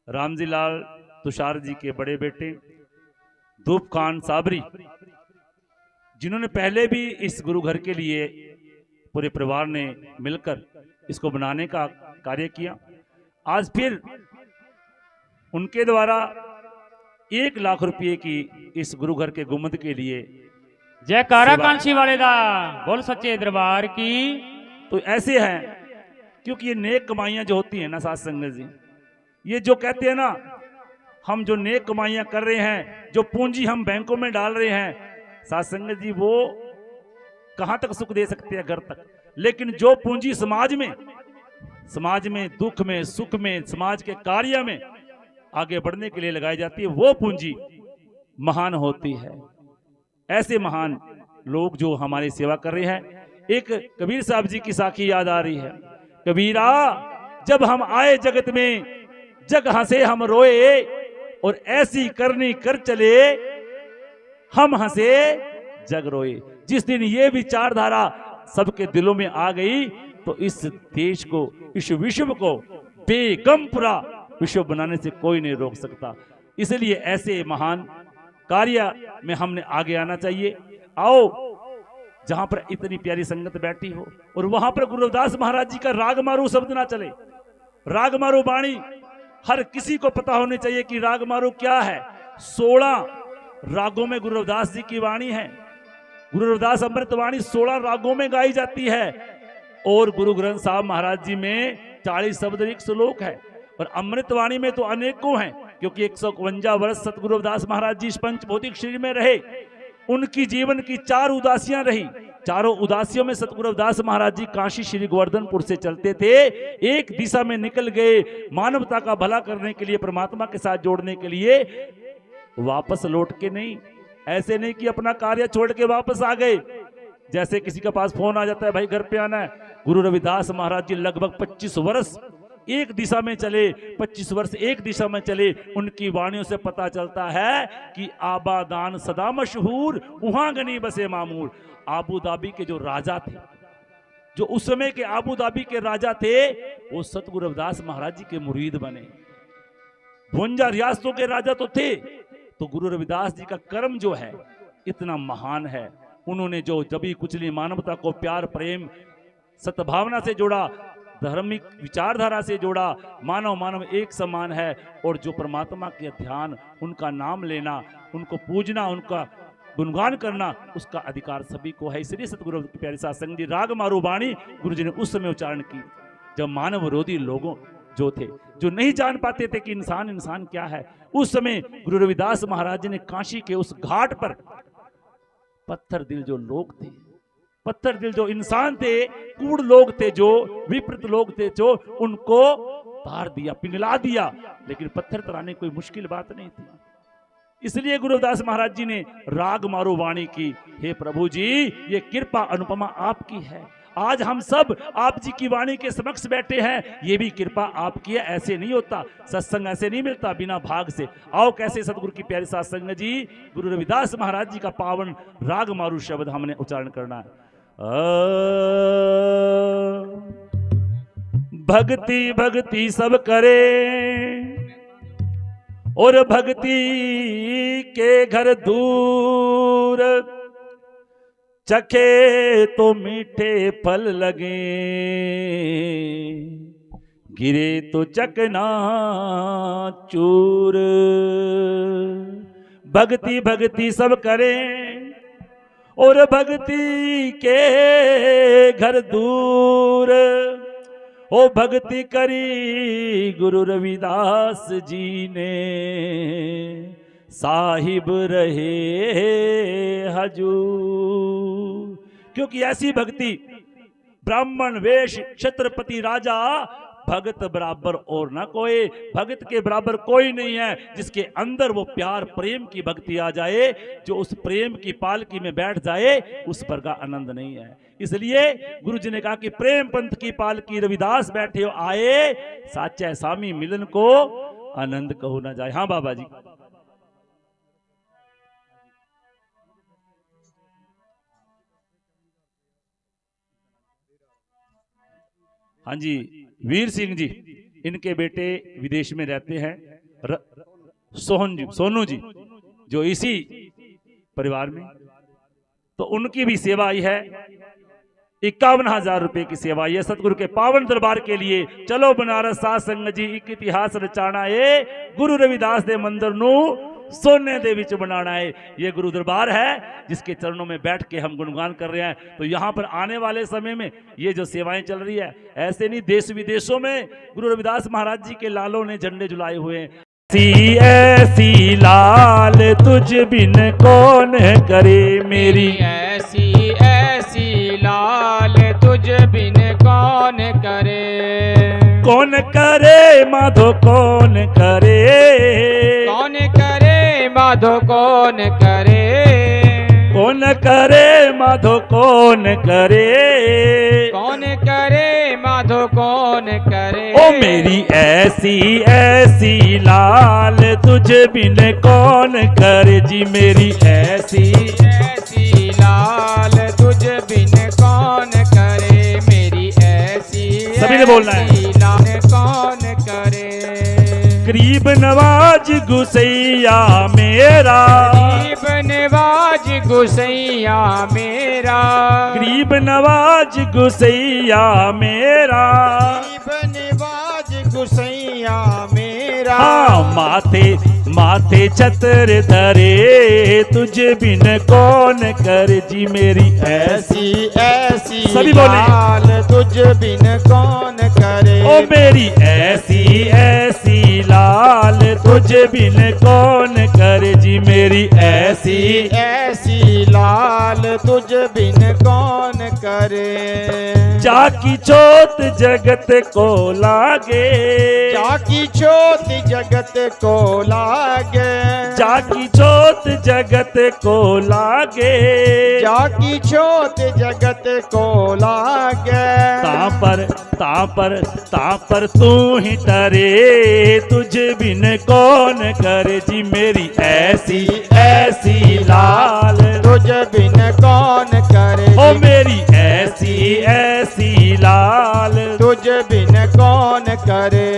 रामजी लाल तुषार जी के बड़े बेटे धूप खान साबरी, जिन्होंने पहले भी इस गुरु घर के लिए पूरे परिवार ने मिलकर इसको बनाने का कार्य किया। आज फिर उनके द्वारा 1 लाख रुपए की इस गुरु घर के गुम्बद के लिए जयकारा कांशी वाले दा बोल सच्चे दरबार की। तो ऐसे हैं, क्योंकि ये नेक कमाइयां जो होती हैं ना साथ संगत जी, ये जो कहते हैं ना, हम जो नेक कमाइयां कर रहे हैं, जो पूंजी हम बैंकों में डाल रहे हैं साथ संगत जी, वो कहां तक सुख दे सकते हैं, घर तक। लेकिन जो पूंजी समाज में दुख में सुख में समाज के कार्य में आगे बढ़ने के लिए लगाई जाती है, वो पूंजी महान होती है। ऐसे महान लोग जो हमारी सेवा कर रहे हैं। एक कबीर साहब जी की साखी याद आ रही है। कबीरा, जब हम आए जगत में, जग हंसे हम रोए, और ऐसी करनी कर चले, हम हंसे जग रोए। जिस दिन ये विचारधारा सबके दिलों में आ गई, तो इस देश को, इस विश्व को बेगम पूरा विश्व बनाने से कोई नहीं रोक सकता। इसलिए ऐसे महान कार्य में हमने आगे आना चाहिए। आओ, जहां पर इतनी प्यारी संगत बैठी हो और वहां पर गुरु रविदास महाराज जी का रागमारू शब्द ना चले। रागमारू वाणी हर किसी को पता होनी चाहिए कि रागमारू क्या है। 16 रागों में गुरु रविदास जी की वाणी है। गुरु रविदास अमृत वाणी 16 रागों में गाई जाती है, और गुरु ग्रंथ साहब महाराज जी में 40 शब्द एक श्लोक है, और अमृत वाणी में तो अनेकों हैं, क्योंकि 151 वर्ष सतगुरु रविदास महाराज जी इस पंच भौतिक शरीर में रहे। उनकी जीवन की 4 उदासियां रही। चारों उदासियों में सतगुरु रविदास महाराज जी काशी श्री गोवर्धनपुर से चलते थे, एक दिशा में निकल गए, मानवता का भला करने के लिए, परमात्मा के साथ जोड़ने के लिए। वापस लौट के नहीं, ऐसे नहीं कि अपना कार्य छोड़ के वापस आ गए। जैसे किसी के पास फोन आ जाता है, भाई घर पे आना है। गुरु रविदास महाराज जी लगभग 25 वर्ष एक दिशा में चले, 25 वर्ष एक दिशा में चले। उनकी वाणियों से पता चलता है कि आबादान सदा मशहूर, वहां गनी बसे मामूर। आबू धाबी के जो राजा थे, जो उस समय के आबू धाबी के राजा थे, वो सतगुरु रविदास महाराज जी के मुरीद बने। 52 रियासतों के राजा तो थे। तो गुरु रविदास जी का कर्म जो है इतना महान है। उन्होंने जो दबी कुचली मानवता को प्यार प्रेम सद्भावना से जोड़ा, धार्मिक विचारधारा से जोड़ा। मानव एक समान है, और जो परमात्मा के ध्यान, उनका नाम लेना, उनको पूजना, उनका गुणगान करना, उसका अधिकार सभी को है। इसलिए सतगुरु प्यारे सत्संग जी रागमारू वाणी गुरु जी ने उस समय उच्चारण की, जब मानव विरोधी लोगों जो थे, जो नहीं जान पाते थे कि इंसान क्या है। उस समय गुरु रविदास महाराज जी ने काशी के उस घाट पर पत्थर दिल जो लोग थे, पत्थर दिल जो इंसान थे, कूड़ लोग थे, जो विपरीत लोग थे, जो उनको तार दिया, पिघला दिया। लेकिन पत्थर तराने कोई मुश्किल बात नहीं थी। इसलिए गुरु रविदास महाराज जी ने रागमारू वाणी की। हे प्रभु जी, ये कृपा अनुपमा आपकी है। आज हम सब आप जी की वाणी के समक्ष बैठे हैं, ये भी कृपा आपकी है। ऐसे नहीं होता, सत्संग ऐसे नहीं मिलता बिना भाग से। आओ, कैसे सतगुरु की प्यारी सत्संग जी, गुरु रविदास महाराज जी का पावन रागमारू शब्द हमने उच्चारण करना है। भक्ति भक्ति सब करे, और भक्ति के घर दूर, चखे तो मीठे फल लगे, गिरे तो चकना चूर। भक्ति भक्ति सब करें, और भक्ति के घर दूर, ओ भक्ति करी गुरु रविदास जी ने, साहिब रहे हजूर। क्योंकि ऐसी भक्ति, ब्राह्मण वेश छत्रपति राजा, भगत बराबर और ना कोई, भगत के बराबर कोई नहीं है। जिसके अंदर वो प्यार प्रेम की भक्ति आ जाए, जो उस प्रेम की पालकी में बैठ जाए, उस पर का आनंद नहीं है। इसलिए गुरु जी ने कहा कि प्रेम पंथ की पालकी रविदास बैठे हो आए, साचा स्वामी मिलन को आनंद कहो ना जाए। हाँ बाबा जी, हाँ जी, वीर सिंह जी, इनके बेटे विदेश में रहते हैं, सोनू जी, जो इसी परिवार में, तो उनकी भी सेवा आई है। 51,000 रुपए की सेवा आई है सतगुरु के पावन दरबार के लिए। चलो बनारस साध संगत जी, एक इतिहास रचाना है, गुरु रविदास दे मंदिर नू सोने दे विच बनाना है। ये गुरु दरबार है जिसके चरणों में बैठ के हम गुणगान कर रहे हैं। तो यहाँ पर आने वाले समय में ये जो सेवाएं चल रही है, ऐसे नहीं, देश विदेशों में गुरु रविदास महाराज जी के लालों ने झंडे झुलाए हुए हैं। ऐसी लाल तुझ बिन कौन करे मेरी, ऐसी कौन करे। कौन करे माधो कौन करे, कौन करे माधो कौन करे। कौन करे माधो कौन करे, कौन करे माधो कौन करे। ओ मेरी ऐसी ऐसी लाल तुझ बिन कौन करे जी, मेरी ऐसी ऐसी लाल तुझ बिन कौन करे। मेरी ऐसी सभी ने बोलना है। ऐसी लाल कौन करे। गरीब नवाज गुसैया मेरा, गरीब नवाज गुसैया मेरा। गरीब नवाज गुसैया मेरा, गरीब नवाज गुसैया मेरा। हाँ माथे माथे छत्र धरे तुझ बिन कौन कर जी, मेरी ऐसी ऐसी सभी बोले। लाल तुझ बिन कौन करे। ओ मेरी ऐसी ऐसी लाल तुझ बिन कौन कर जी, मेरी ऐसी ऐसी लाल तुझ बिन कौन करे। जाकी चोट जगत को लागे, जाकी चोट जगत को लागे। जाकी चोट जगत को लागे, जाकी चोट जगत को लागे। तापर तू ही तरे तुझ बिन कौन कर जी, मेरी ऐसी ऐसी लाल तुझ बिन कौन करे। ओ मेरी ऐसी ऐसी लाल तुझ बिन कौन करे।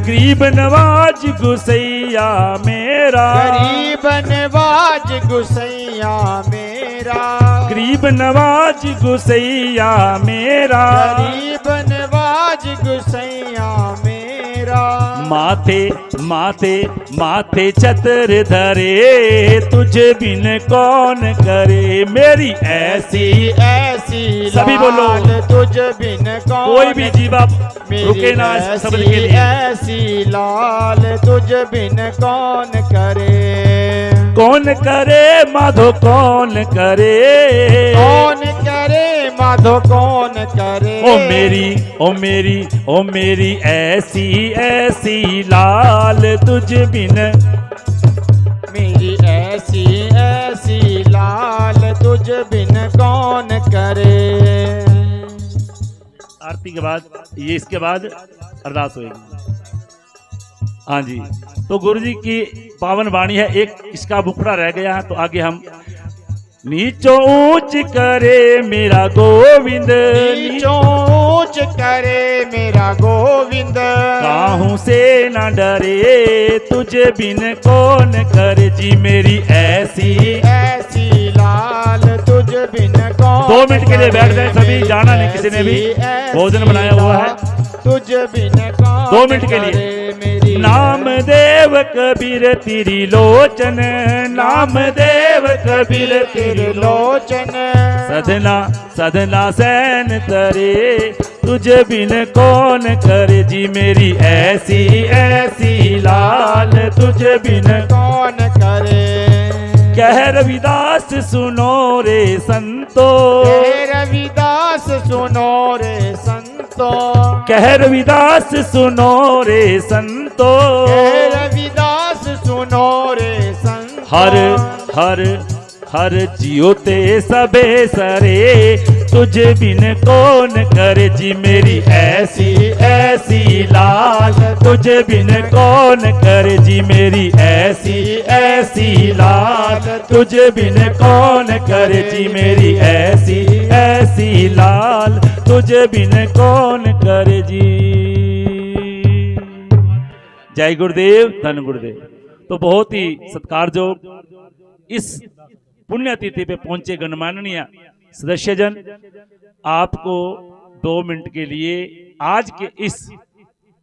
गरीब नवाज गुसैया मेरा, गरीब नवाज गुसैया मेरा। गरीब नवाज गुसैया मेरा, गरीब नवाज गुसैया मेरा। माथे माथे माथे छत्र धरे तुझ बिन कौन करे, मेरी ऐसी ऐसी सभी बोलो। लाल तुझ बिन कौन। कोई भी जीवा रुके ना इस शब्द के लिए। ऐसी लाल तुझ बिन कौन करे। कौन करे माधो कौन करे, कौन करे माधो कौन करे। ओ मेरी ओ मेरी ओ मेरी ऐसी ऐसी लाल तुझ बिन, मेरी ऐसी ऐसी लाल तुझ बिन कौन करे। आरती के बाद ये इसके बाद अरदास होगी। हाँ जी, तो गुरु जी की पावन वाणी है। एक इसका मुखड़ा रह गया है, तो आगे हम नीचो ऊंच करे मेरा गोविंद, नीचो ऊंच करे मेरा गोविंद। काहू से न डरे तुझे बिन कौन कर जी, मेरी ऐसी ऐसी लाल तुझ बिन कौन। 2 मिनट के लिए बैठ जाए सभी, जाना नहीं किसी ने भी, भोजन बनाया हुआ है। तुझ बिन कौन 2 मिनट के लिए। मेरी नाम देव कबीर तेरी लोचन, नाम देव कबीर तेरी लोचन, लोचन। सधना सधना सैन तरे तुझे बिन कौन करे जी, मेरी ऐसी ऐसी लाल तुझे बिन कौन करे। कह रविदास सुनो रे संतो, हे रविदास सुनो रे संतो। कह रविदास सुनो रे संतो, हे रविदास सुनो रे संतो। हर हर हर जियो ते सबे सरे तुझे बिन कौन करे जी, मेरी ऐसी ऐसी लाल तुझे बिन कौन करे जी, मेरी ऐसी ऐसी लाल तुझे बिन कौन करे जी, मेरी ऐसी ऐसी लाल तुझे बिन कौन करे जी। जय गुरुदेव, धन गुरुदेव। तो बहुत ही सत्कारजोग इस पुण्यतिथि पे पहुंचे गणमाननीय सदस्यजन, आपको 2 मिनट के लिए आज के इस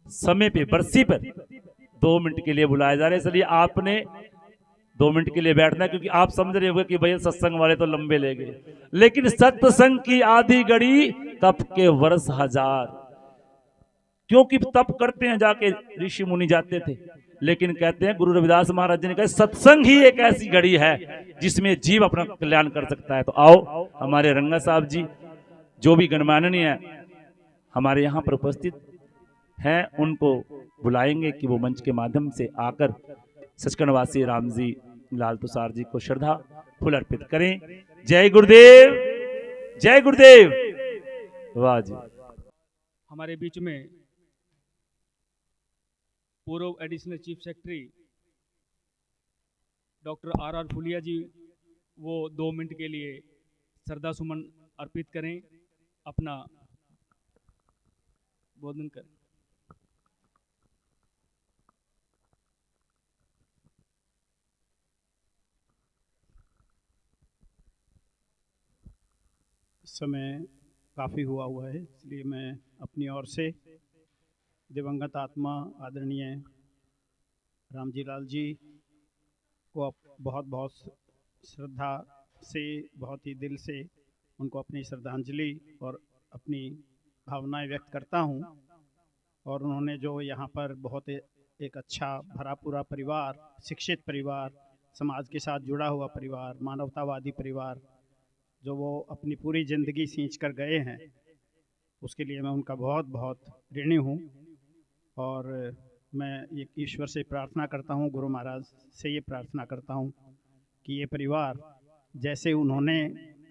समय पे बरसी पर 2 मिनट के लिए बुलाया जा रहा है, इसलिए आपने 2 मिनट के लिए बैठना है, क्योंकि आप समझ रहे होंगे कि भैया सत्संग वाले तो लंबे ले गए, लेकिन सत्संग की आधी घड़ी तप के वर्ष 1000, क्योंकि तप करते हैं जाके ऋषि मुनि जाते थे, लेकिन कहते हैं गुरु रविदास महाराज जी ने कहा सत्संग ही एक ऐसी घड़ी है जिसमें जीव अपना कल्याण कर सकता है। तो आओ हमारे रंगा साहब जी, जो भी गणमाननीय है, हमारे यहाँ पर उपस्थित हैं उनको बुलाएंगे कि वो मंच के माध्यम से आकर सचखंडवासी राम जी लाल तुषार जी को श्रद्धा फूल अर्पित करें। जय गुरुदेव, जय गुरुदेव। वाह जी। हमारे बीच में पूर्व additional chief secretary doctor R फुलिया जी, वो 2 मिनट के लिए श्रद्धा सुमन अर्पित करें, अपना बोधन करें। समय काफ़ी हुआ है, इसलिए मैं अपनी ओर से दिवंगत आत्मा आदरणीय रामजी लाल जी को बहुत बहुत श्रद्धा से, बहुत ही दिल से उनको अपनी श्रद्धांजलि और अपनी भावनाएं व्यक्त करता हूं। और उन्होंने जो यहाँ पर बहुत एक अच्छा भरा पूरा परिवार, शिक्षित परिवार, समाज के साथ जुड़ा हुआ परिवार, मानवतावादी परिवार जो वो अपनी पूरी ज़िंदगी सींच कर गए हैं, उसके लिए मैं उनका बहुत बहुत ऋणी हूँ। और मैं ये ईश्वर से प्रार्थना करता हूँ, गुरु महाराज से ये प्रार्थना करता हूँ कि ये परिवार जैसे उन्होंने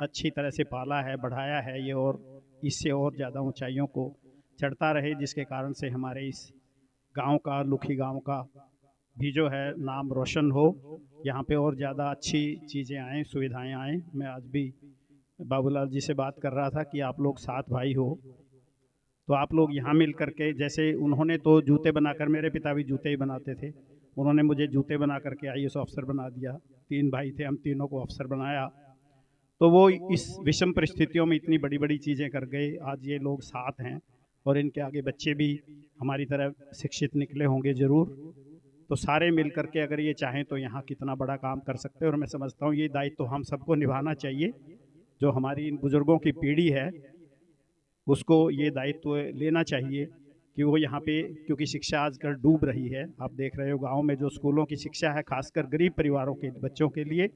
अच्छी तरह से पाला है, बढ़ाया है, ये और इससे और ज़्यादा ऊंचाइयों को चढ़ता रहे, जिसके कारण से हमारे इस गांव का, लुखी गांव का भी जो है नाम रोशन हो, यहाँ पे और ज़्यादा अच्छी चीज़ें आएँ, सुविधाएं आएँ। मैं आज भी बाबूलाल जी से बात कर रहा था कि आप लोग 7 भाई हो, तो आप लोग यहाँ मिल करके, जैसे उन्होंने तो जूते बनाकर, मेरे पिता भी जूते ही बनाते थे, उन्होंने मुझे जूते बना करके IAS अफसर बना दिया। 3 भाई थे, हम तीनों को अफसर बनाया। तो वो इस विषम परिस्थितियों में इतनी बड़ी बड़ी चीज़ें कर गए। आज ये लोग 7 हैं और इनके आगे बच्चे भी हमारी तरह शिक्षित निकले होंगे ज़रूर। तो सारे मिल करके अगर ये चाहें तो यहाँ कितना बड़ा काम कर सकते हैं। और मैं समझता हूँ ये दायित्व तो हम सबको निभाना चाहिए। जो हमारी इन बुज़ुर्गों की पीढ़ी है उसको ये दायित्व लेना चाहिए कि वो यहाँ पे, क्योंकि शिक्षा आजकल डूब रही है, आप देख रहे हो गांव में जो स्कूलों की शिक्षा है, खासकर गरीब परिवारों के बच्चों के लिए,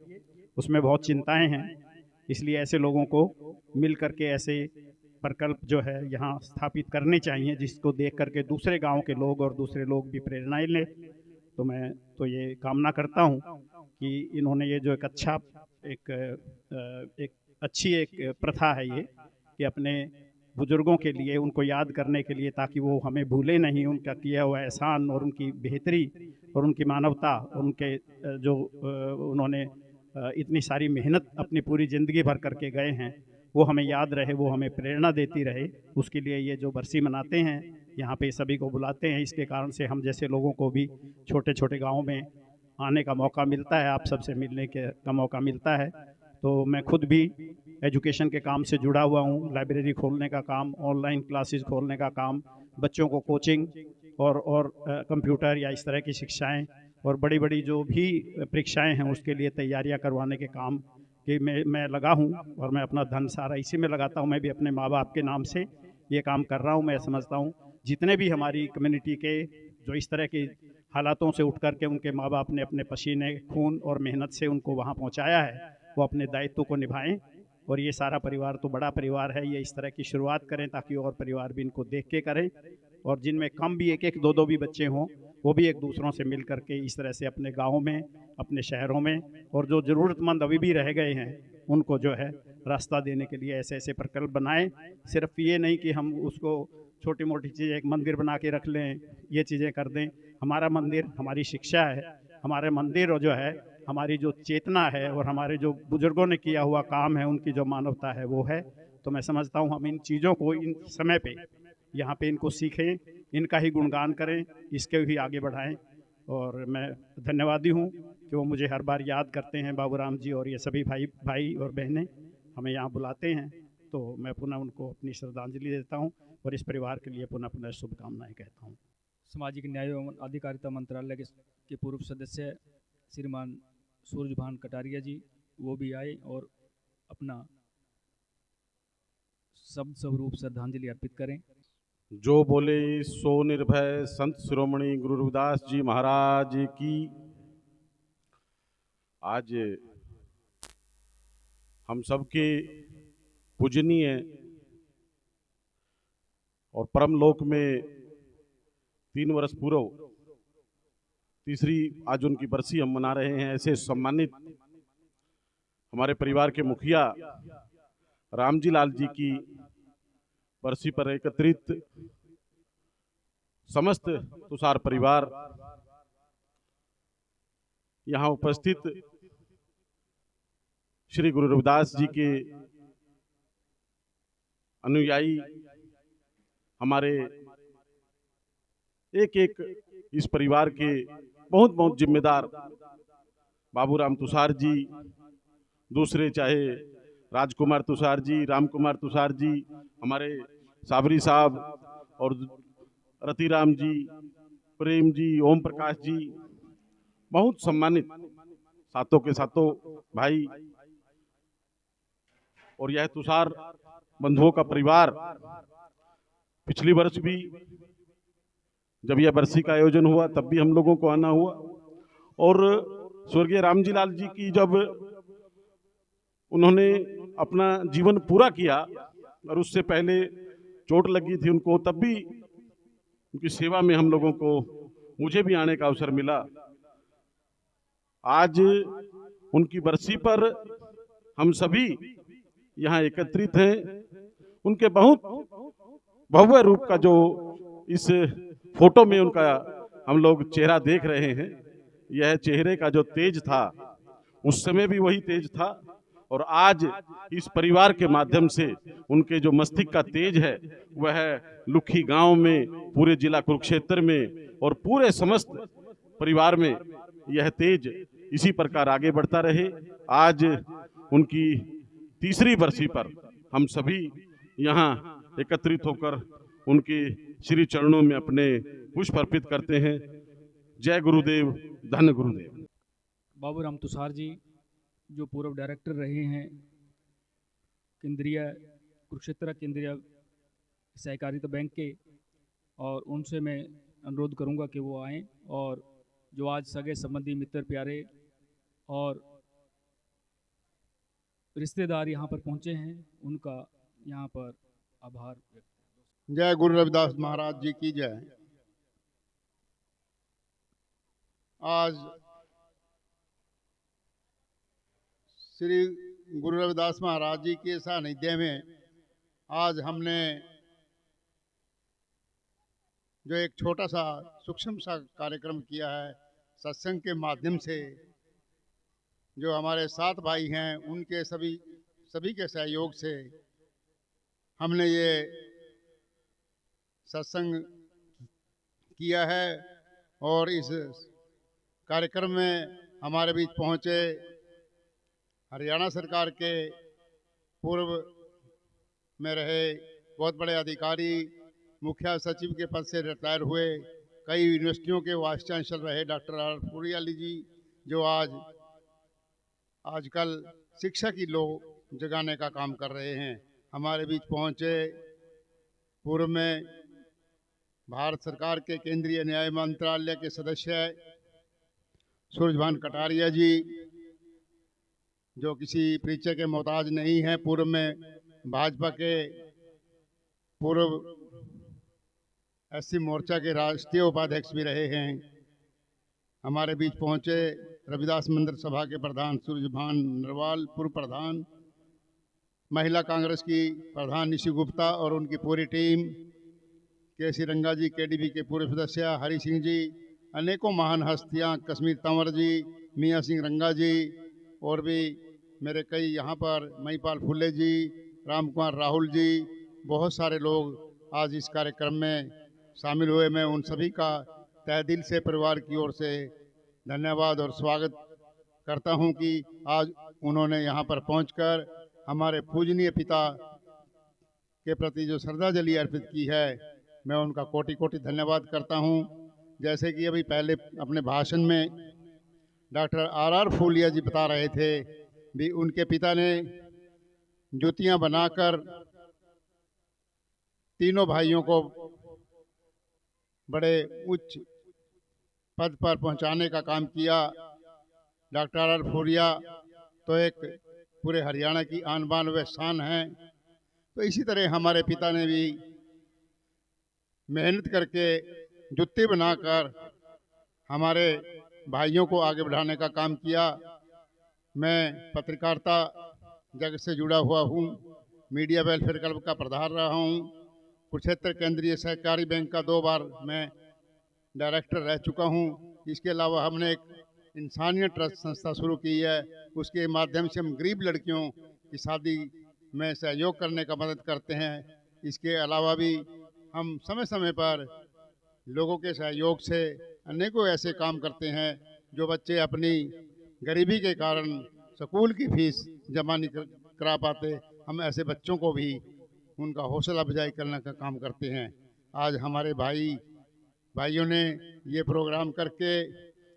उसमें बहुत चिंताएं हैं। इसलिए ऐसे लोगों को मिल करके ऐसे प्रकल्प जो है यहाँ स्थापित करने चाहिए, जिसको देख करके दूसरे गाँव के लोग और दूसरे लोग भी प्रेरणाएँ लें। तो मैं तो ये कामना करता हूँ कि इन्होंने ये जो एक अच्छा एक अच्छी एक प्रथा है ये, कि अपने बुजुर्गों के लिए, उनको याद करने के लिए, ताकि वो हमें भूले नहीं, उनका किया हुआ एहसान और उनकी बेहतरी और उनकी मानवता, उनके जो उन्होंने इतनी सारी मेहनत अपनी पूरी ज़िंदगी भर करके गए हैं, वो हमें याद रहे, वो हमें प्रेरणा देती रहे। उसके लिए ये जो बरसी मनाते हैं, यहाँ पे सभी को बुलाते हैं, इसके कारण से हम जैसे लोगों को भी छोटे छोटे गाँव में आने का मौका मिलता है, आप सबसे मिलने का मौका मिलता है। तो मैं खुद भी एजुकेशन के काम से जुड़ा हुआ हूँ, लाइब्रेरी खोलने का काम, ऑनलाइन क्लासेस खोलने का काम, बच्चों को कोचिंग और कंप्यूटर या इस तरह की शिक्षाएं और बड़ी बड़ी जो भी परीक्षाएं हैं उसके लिए तैयारियां करवाने के काम कि मैं लगा हूँ। और मैं अपना धन सारा इसी में लगाता हूँ। मैं भी अपने माँ बाप के नाम से ये काम कर रहा हूँ। मैं समझता हूँ जितने भी हमारी कम्युनिटी के जो इस तरह के हालातों से उठ करके उनके माँ बाप ने अपने पसीने, खून और मेहनत से उनको वहाँ पहुँचाया है, वो अपने दायित्व को निभाएं। और ये सारा परिवार तो बड़ा परिवार है, ये इस तरह की शुरुआत करें ताकि और परिवार भी इनको देख के करें। और जिनमें कम भी 1-1, 2-2 भी बच्चे हों, वो भी एक दूसरों से मिल करके इस तरह से अपने गाँव में, अपने शहरों में, और जो ज़रूरतमंद अभी भी रह गए हैं उनको जो है रास्ता देने के लिए ऐसे ऐसे प्रकल्प बनाएं। सिर्फ ये नहीं कि हम उसको छोटी मोटी चीज़, एक मंदिर बना के रख लें, ये चीज़ें कर दें। हमारा मंदिर हमारी शिक्षा है, हमारे मंदिर जो है हमारी जो चेतना है और हमारे जो बुजुर्गों ने किया हुआ काम है, उनकी जो मानवता है वो है। तो मैं समझता हूँ हम इन चीज़ों को इन समय पे यहाँ पे इनको सीखें, इनका ही गुणगान करें, इसके भी आगे बढ़ाएं। और मैं धन्यवादी हूँ कि वो मुझे हर बार याद करते हैं, बाबूराम जी और ये सभी भाई और बहनें हमें यहाँ बुलाते हैं। तो मैं पुनः उनको अपनी श्रद्धांजलि देता हूँ और इस परिवार के लिए पुनः पुनः शुभकामनाएं कहता हूँ। सामाजिक न्याय एवं अधिकारिता मंत्रालय के पूर्व सदस्य श्रीमान सूरजभान कटारिया जी, वो भी आए और अपना शब्द स्वरूप श्रद्धांजलि अर्पित करें। जो बोले सो निर्भय संत शिरोमणि गुरु रविदास जी महाराज की। आज हम सबके पूजनीय और परमलोक में 3 वर्ष पूर्व तीसरी आज उनकी बरसी हम मना रहे हैं। ऐसे सम्मानित हमारे परिवार के मुखिया रामजी लाल जी की बरसी पर एकत्रित समस्त तुषार परिवार, यहाँ उपस्थित श्री गुरु रविदास जी के अनुयायी, हमारे एक एक इस परिवार के बहुत बहुत जिम्मेदार बाबूराम तुषार जी, दूसरे चाहे राजकुमार तुषार जी, रामकुमार तुषार जी, हमारे साबरी साहब और रतिराम जी, प्रेम जी, ओम प्रकाश जी, बहुत सम्मानित सातों के सातों भाई। और यह तुषार बंधुओं का परिवार पिछली वर्ष भी जब यह बरसी का आयोजन हुआ तब भी हम लोगों को आना हुआ, और स्वर्गीय रामजी लाल जी की जब उन्होंने अपना जीवन पूरा किया और उससे पहले चोट लगी थी उनको, तब भी उनकी सेवा में हम लोगों को, मुझे भी आने का अवसर मिला। आज उनकी बरसी पर हम सभी यहाँ एकत्रित हैं। उनके बहुत भव्य रूप का जो इस फोटो में उनका हम लोग चेहरा देख रहे हैं, यह चेहरे का जो तेज था उस समय भी वही तेज था, और आज इस परिवार के माध्यम से उनके जो मस्तिष्क का तेज है वह लुखी गांव में, पूरे जिला कुरुक्षेत्र में और पूरे समस्त परिवार में यह तेज इसी प्रकार आगे बढ़ता रहे। आज उनकी तीसरी बरसी पर हम सभी यहाँ एकत्रित होकर उनके श्री चरणों में अपने पुष्प अर्पित करते हैं। जय गुरुदेव, धन गुरुदेव। बाबूराम तुषार जी जो पूर्व डायरेक्टर रहे हैं केंद्रीय कुरुक्षेत्र केंद्रीय सहकारिता बैंक के, और उनसे मैं अनुरोध करूंगा कि वो आएं, और जो आज सगे संबंधी मित्र प्यारे और रिश्तेदार यहाँ पर पहुँचे हैं उनका यहाँ पर आभार व्यक्त। जय गुरु रविदास महाराज जी की जय। आज श्री गुरु रविदास महाराज जी के सानिध्य में आज हमने जो एक छोटा सा सूक्ष्म सा कार्यक्रम किया है सत्संग के माध्यम से, जो हमारे 7 भाई हैं उनके सभी के सहयोग से हमने ये सत्संग किया है। और इस कार्यक्रम में हमारे बीच पहुंचे हरियाणा सरकार के पूर्व में रहे बहुत बड़े अधिकारी, मुखिया सचिव के पद से रिटायर हुए, कई यूनिवर्सिटियों के वाइस चांसलर रहे डॉक्टर आर फूरियाली जी, जो आजकल शिक्षा की लो जगाने का काम कर रहे हैं। हमारे बीच पहुंचे पूर्व में भारत सरकार के केंद्रीय न्याय मंत्रालय के सदस्य सूरजभान कटारिया जी, जो किसी परिचय के मोहताज नहीं है, पूर्व में भाजपा के पूर्व एससी मोर्चा के राष्ट्रीय उपाध्यक्ष भी रहे हैं। हमारे बीच पहुंचे रविदास मंदिर सभा के प्रधान सूरजभान नरवाल, पूर्व प्रधान, महिला कांग्रेस की प्रधान निशि गुप्ता और उनकी पूरी टीम, केसी रंगा जी केडीबी के पूर्व सदस्य हरि सिंह जी, अनेकों महान हस्तियां, कश्मीर तंवर जी, मियाँ सिंह रंगा जी, और भी मेरे कई यहाँ पर महिपाल फुले जी, राम कुमार राहुल जी, बहुत सारे लोग आज इस कार्यक्रम में शामिल हुए। मैं उन सभी का तहे दिल से परिवार की ओर से धन्यवाद और स्वागत करता हूं कि आज उन्होंने यहाँ पर पहुंचकर हमारे पूजनीय पिता के प्रति जो श्रद्धांजलि अर्पित की है, मैं उनका कोटि कोटि धन्यवाद करता हूं। जैसे कि अभी पहले अपने भाषण में डॉक्टर आर फूलिया जी बता रहे थे भी उनके पिता ने जूतियां बनाकर तीनों भाइयों को बड़े उच्च पद पर पहुंचाने का काम किया। डॉक्टर आर फूलिया तो एक पूरे हरियाणा की आन बान व शान है। तो इसी तरह हमारे पिता ने भी मेहनत करके जुत्ती बनाकर हमारे भाइयों को आगे बढ़ाने का काम किया। मैं पत्रकारिता जगत से जुड़ा हुआ हूँ, मीडिया वेलफेयर क्लब का प्रधान रहा हूँ, कुरुक्षेत्र केंद्रीय सहकारी बैंक का 2 बार मैं डायरेक्टर रह चुका हूँ। इसके अलावा हमने एक इंसानियत ट्रस्ट संस्था शुरू की है, उसके माध्यम से हम गरीब लड़कियों की शादी में सहयोग करने का मदद करते हैं। इसके अलावा भी हम समय समय पर लोगों के सहयोग से अनेकों ऐसे काम करते हैं जो बच्चे अपनी गरीबी के कारण स्कूल की फीस जमा नहीं करा पाते, हम ऐसे बच्चों को भी उनका हौसला अफजाई करने का काम करते हैं। आज हमारे भाइयों ने ये प्रोग्राम करके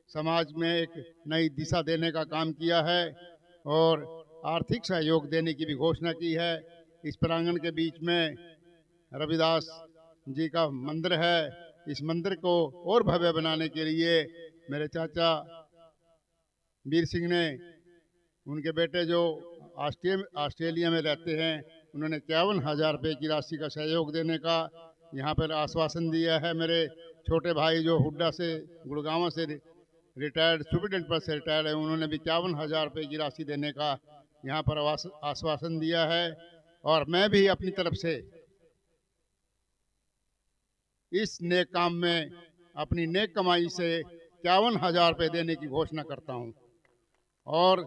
समाज में एक नई दिशा देने का काम किया है और आर्थिक सहयोग देने की भी घोषणा की है। इस प्रांगण के बीच में रविदास जी का मंदिर है। इस मंदिर को और भव्य बनाने के लिए मेरे चाचा वीर सिंह ने, उनके बेटे जो ऑस्ट्रेलिया में रहते हैं, उन्होंने 51,000 रुपये की राशि का सहयोग देने का यहाँ पर आश्वासन दिया है। मेरे छोटे भाई जो हुड्डा से गुड़गांव से रिटायर्ड सुपरिटेंडेंट पद से रिटायर्ड है, उन्होंने भी 51,000 रुपये की राशि देने का यहाँ पर आश्वासन दिया है। और मैं भी अपनी तरफ से इस नेक काम में अपनी नेक कमाई से 51,000 रुपये देने की घोषणा करता हूँ। और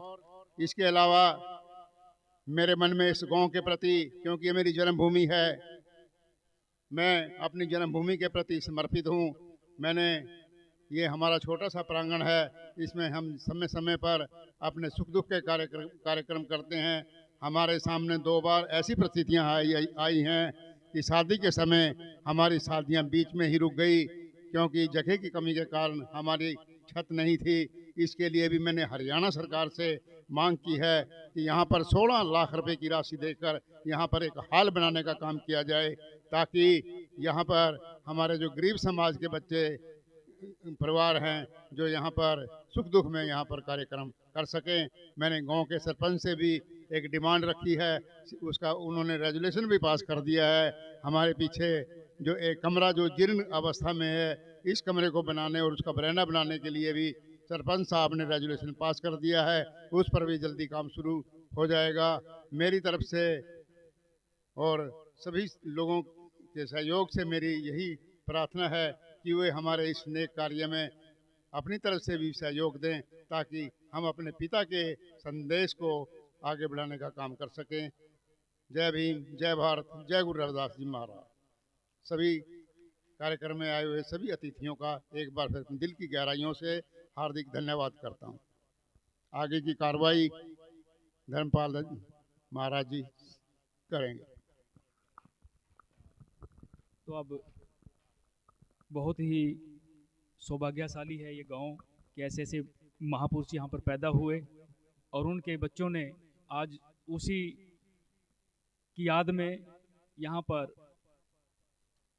इसके अलावा मेरे मन में इस गांव के प्रति, क्योंकि ये मेरी जन्मभूमि है, मैं अपनी जन्मभूमि के प्रति समर्पित हूँ। मैंने ये हमारा छोटा सा प्रांगण है, इसमें हम समय समय पर अपने सुख दुख के कार्यक्रम करते हैं। हमारे सामने 2 बार ऐसी परिस्थितियाँ आई हैं कि शादी के समय हमारी शादियाँ बीच में ही रुक गई, क्योंकि जगह की कमी के कारण हमारी छत नहीं थी। इसके लिए भी मैंने हरियाणा सरकार से मांग की है कि यहाँ पर 16 लाख रुपए की राशि देकर यहाँ पर एक हॉल बनाने का काम किया जाए, ताकि यहाँ पर हमारे जो गरीब समाज के बच्चे परिवार हैं जो यहाँ पर सुख दुख में यहाँ पर कार्यक्रम कर सकें। मैंने गांव के सरपंच से भी एक डिमांड रखी है, उसका उन्होंने रेजोल्यूशन भी पास कर दिया है। हमारे पीछे जो एक कमरा जो जीर्ण अवस्था में है, इस कमरे को बनाने और उसका बरामदा बनाने के लिए भी सरपंच साहब ने रेजोल्यूशन पास कर दिया है, उस पर भी जल्दी काम शुरू हो जाएगा। मेरी तरफ से और सभी लोगों के सहयोग से मेरी यही प्रार्थना है कि वे हमारे इस नेक कार्य में अपनी तरफ से भी सहयोग दें, ताकि हम अपने पिता के संदेश को आगे बढ़ाने का काम कर सकें। जय भीम, जय भारत, जय गुरु रविदास जी महाराज। सभी कार्यक्रम में आए हुए सभी अतिथियों का एक बार फिर दिल की गहराइयों से हार्दिक धन्यवाद करता हूँ। आगे की कार्रवाई धर्मपाल महाराज जी करेंगे। तो अब बहुत ही सौभाग्यशाली है ये गांव कि ऐसे ऐसे महापुरुष यहाँ पर पैदा हुए और उनके बच्चों ने आज उसी की याद में यहाँ पर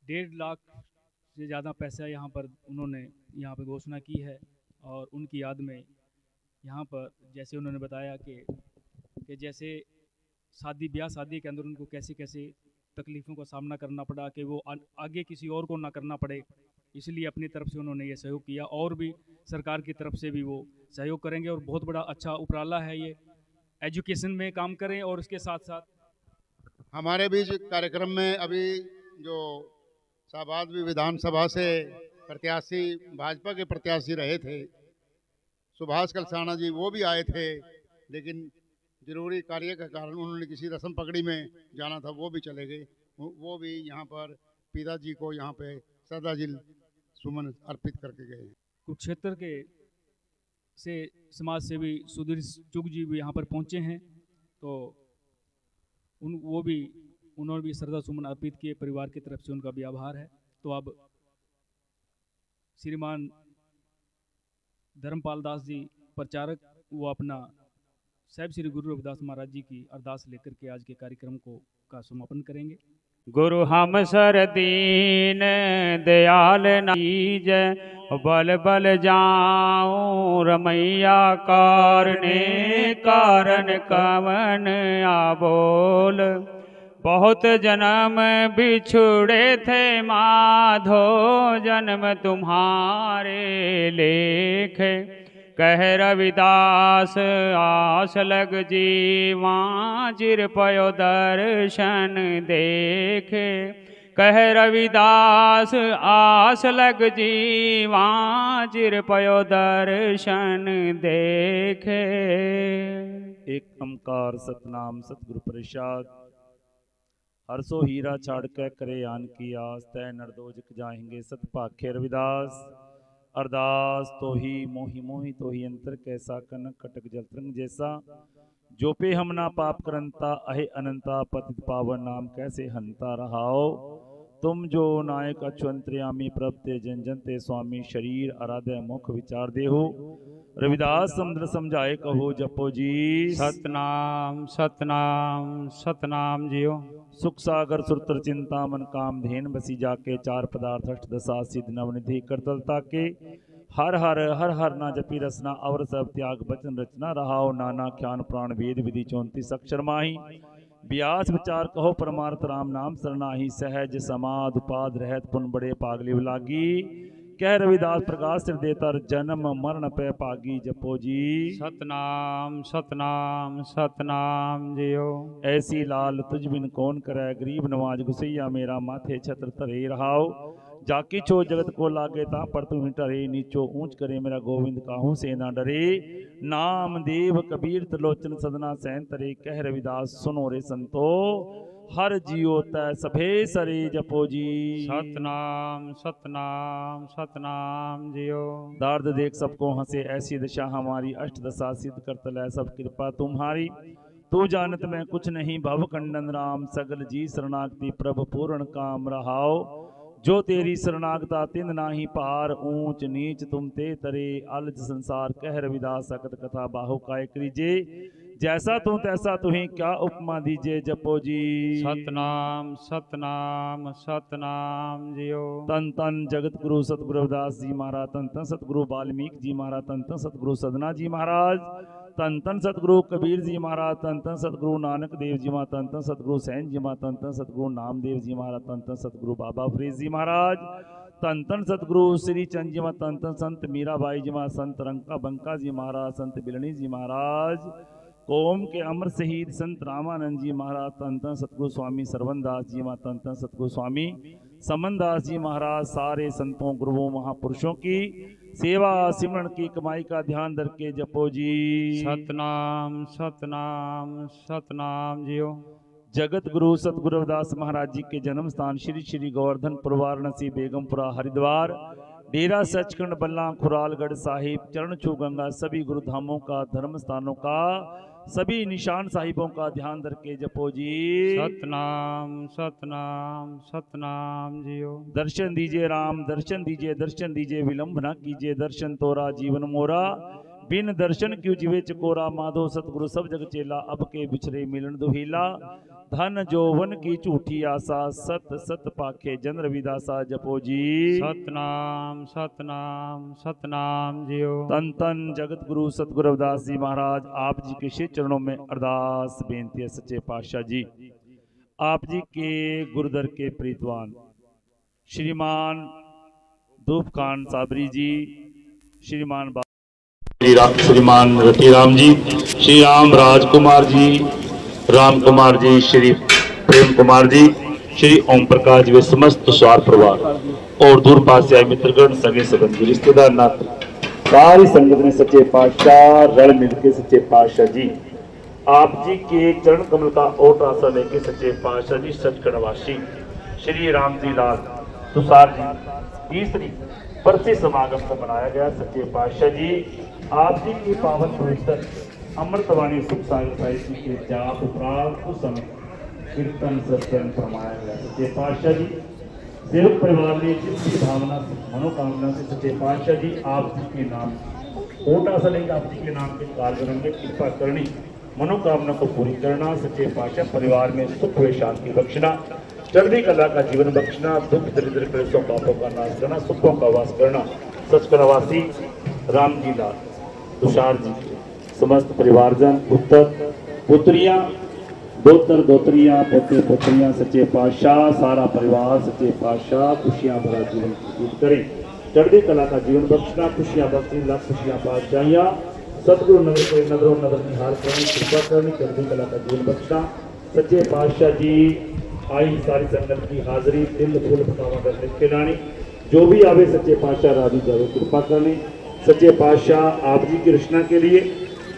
1.5 लाख से ज़्यादा पैसा यहाँ पर उन्होंने यहाँ पर घोषणा की है। और उनकी याद में यहाँ पर जैसे उन्होंने बताया कि जैसे शादी के अंदर उनको कैसे कैसे तकलीफ़ों का सामना करना पड़ा कि वो आगे किसी और को ना करना पड़े, इसलिए अपनी तरफ से उन्होंने ये सहयोग किया और भी सरकार की तरफ से भी वो सहयोग करेंगे। और बहुत बड़ा अच्छा उपराला है ये, एजुकेशन में काम करें। और उसके साथ साथ हमारे बीच कार्यक्रम में अभी जो शाहबाद विधानसभा से प्रत्याशी, भाजपा के प्रत्याशी रहे थे सुभाष कलसाना जी, वो भी आए थे, लेकिन जरूरी कार्य के कारण उन्होंने किसी रस्म पकड़ी में जाना था, वो भी चले गए। वो भी यहाँ पर पिताजी को यहाँ पे श्रद्धांजलि सुमन अर्पित करके गए। कुरुक्षेत्र के से समाज सेवी सुधीर चुग जी भी यहाँ पर पहुँचे हैं, तो उन्होंने भी श्रद्धा सुमन अर्पित किए। परिवार की तरफ से उनका भी आभार है। तो अब श्रीमान धर्मपाल दास जी प्रचारक, वो अपना साहिब श्री गुरु रविदास महाराज जी की अरदास लेकर के आज के कार्यक्रम का समापन करेंगे। गुरु हम सर दीन दयाल नीज, बल बल जाऊं रमैया कारने, कारण कवन आबोल। बहुत जन्म बिछुड़े थे माधो, जन्म तुम्हारे लेखे। कह रविदास आस लग जीवा, चिर पयो दर्शन देखे। कह रविदास आस लग जीवा, चिर पयो दर्शन देखे। एक ओंकार सतनाम सतगुरु प्रसाद। हरसो हीरा छाड़ के करे आन की आस, तय नरदोजक जाएंगे सत भाखे रविदास। अरदास तो ही मोहि मोहि तो ही अंतर कैसा, कनक कटक जल तरंग जैसा। जो पे हम ना पाप करंता, अहे अनंता पतित पावन नाम कैसे हंता रहाओ। तुम जो नायक अच्युतंतर्यामी प्रभते जन जन ते स्वामी, शरीर आराध्य मुख विचार देहो। रविदास समुद्र समझाए कहो जपो जी, सतनाम सतनाम सतनाम जियो। सुख सागर सुरतर चिंता मन काम धेन, बसी जाके चार पदार्थ अष्ट दशा सिद्ध नवनिधि करतलता के। हर हर हर हर ना जपी रसना, अवर सब त्याग बचन रचना। रहाओ नाना ख्यान प्राण वेद विधि 34 अक्षर माही। व्यास विचार कहो परमार्थ राम नाम सरनाही। सहज समाध उपाद रहत पुन बड़े पागलिव लागी। कह रविदास प्रकाश सिर देतर, जन्म मरण पे पागी जपो जी। सतनाम सतनाम सतनाम जियो। ऐसी लाल तुझ बिन कौन करे, गरीब नवाज गुसैया मेरा माथे छत्र तरे रहाओ। जाकी छो जगत को लागे ता पर तू ही टरे, नीचो ऊंच करे मेरा गोविंद काहू से ना डरे। नाम देव कबीर त्रिलोचन सदना सैन तरे। कह रविदास सुनो रे संतो, हर जियो तय सभे सरे जपो जी। सतनाम सतनाम सतनाम जियो। दर्द देख सबको हंसे ऐसी दशा हमारी, अष्ट दशा सिद्ध करतल है सब कृपा तुम्हारी। तू जानत मैं कुछ नहीं भव खंडन राम, सगल जी शरणागति प्रभु पूर्ण काम रहाओ। जो तेरी शरणागता तिन नाही पार, ऊंच नीच तुम ते तरे अलज संसार। कह रविदास सकत कथा बाहु काय करीजे, जैसा तू तैसा तुही क्या उपमा दीजे जपो जी। सतनाम सतनाम सतनाम जियो। तन तन जगत गुरु सतगुरु रविदास जी महाराज, तन तन सतगुरु वाल्मीकि जी महाराज, तन तन सतगुरु सदना जी महाराज, तन तन सतगुरु कबीर जी महाराज, तन तन सतगुरु नानक देव जी महाराज, तन तन सतगुरु सैन जी महाराज, तन तन सतगुरु नामदेव जी महाराज, तन तन सतगुरु बाबा फरीद जी महाराज, तन तन सतगुरु श्री चंद जी महाराज, तन तन संत मीराबाई जी महाराज, संत रंका बंका जी महाराज, संत बिलनी जी महाराज, ओम के अमर शहीद संत रामानंद जी महाराज, तन तन सतगुरु स्वामी सरवनदास जी महाराज, तन तन सतगुरु स्वामी समनदास जी महाराज। सारे संतों गुरुओं महापुरुषों की सेवा सिमरण की कमाई का ध्यान धर के जपो जी। सतनाम सतनाम सतनाम जियो। जगत गुरु सतगुरु रविदास महाराज जी के जन्म स्थान श्री श्री गोवर्धनपुर वाराणसी बेगमपुरा हरिद्वार डेरा सचखंड बल्ला खुरालगढ़ साहिब चरण छू गंगा सभी गुरु धामों का धर्म स्थानों का सभी निशान साहिबों का ध्यान धर के जपो जी। सतनाम सतनाम सतनाम जियो। दर्शन दीजिए राम दर्शन दीजिए विलंब ना कीजिए दर्शन तोरा जीवन मोरा बिन दर्शन क्यों जीवे चकोरा माधो सतगुरु सब जग चेला अब के बिछरे मिलन दुहीला धन जोवन की झूठी आशा सत सत पाखे जन रविदासा जपो जी। सतनाम सतनाम सतनाम जियो। तन तन जगत गुरु सतगुरु रविदास जी महाराज आप जी के श्री चरणों में अरदास बेनती है सच्चे पातशाह जी आप जी के गुरुदर के प्रीतवान श्रीमान धूप खान साबरी जी श्रीमान श्रीमान रतिराम जी श्री राम राजकुमार जी राम कुमार जी श्री प्रेम कुमार जी श्री ओम प्रकाश जी वे समस्त स्वार परिवार और दूर पास से आए मित्रगण सगे संबंधी रिश्तेदार नाते सारी संगत ने सच्चे पातशाह रल मिल के सच्चे पातशाह जी आप जी के चरण कमल का ओट आशा लेके सच्चे पातशाह जी सचखंडवासी श्री राम जी लाल तुषार जी तीसरी बरसी समागम को मनाया गया। सच्चे पातशाह जी आप जी की पावन पवित्र अमृतवाणी सुख सागर साहित्य के जाप उपरांत उस समय कीर्तन सत्संग फरमाया गया। सच्चे पातशाह जी सेवक परिवार ने जिसकी भावना से मनोकामना से सच्चे पातशाह जी आप जी के नाम ओटा सा लेकर आप जी के नाम के कार्य में कृपा करनी मनोकामना को पूरी करना। सच्चे पातशाह परिवार में सुख व शांति बख्शना चढ़ती कला का जीवन बख्शना दुख दरिद्र क्लेशों पापों का नाश करना सुखों का वास करना। सचखंडवासी राम जी लाल तुषार जी के समस्त परिवारजन पुत्र पुत्रियां दोतर दोतरियां पोते पोतरियां सच्चे पातशाह सारा परिवार सच्चे पातशाह खुशियां भरा जीवन व्यतीत करें। चढ़ती कला का जीवन बख्शना, खुशियां बख्शनी, लाख खुशियां पातशाहियां सतगुरु नगर के नजरों नजर निहार करनी, कृपा करनी, चढ़ती कला का जीवन बख्शना। सच्चे पातशाह जी आई सारी संगत की हाजिरी दिल फूल फटावा कर लिख के लानी, जो भी आवे सच्चे पातशाह राजी जावे कृपा करनी। सच्चे पातशाह आप जी की रचना के लिए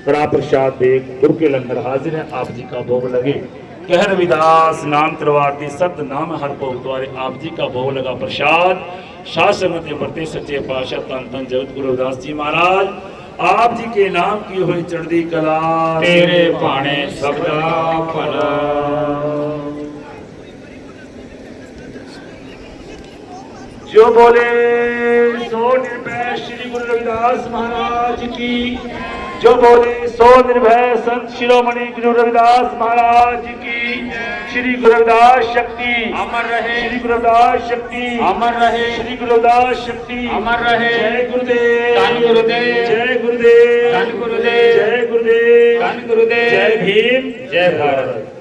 कड़ा प्रसाद देख गुरु के लंगर हाजिर है, आप जी का भोग लगे। कह रविदास नाम करवाती सत नाम हर भोग द्वारे, आप जी का भोग लगा प्रसाद। शासन बढ़ते सच्चे पातशाह तन तन जगत गुरु रविदास जी महाराज, आप जी के नाम की हुई चढ़ती कला तेरे भाणे सबदा भला। जो बोले सो निर्भय श्री गुरु रविदास महाराज की, जो बोले सो निर्भय संत शिरोमणि गुरु रविदास महाराज की। श्री गुरु रविदास शक्ति अमर रहे, श्री गुरु रविदास शक्ति अमर रहे, श्री गुरु रविदास शक्ति अमर रहे। जय गुरुदेव, धन गुरुदेव, जय गुरुदेव, धन गुरुदेव, जय गुरुदेव, धन गुरुदेव। जय भीम, जय भारत।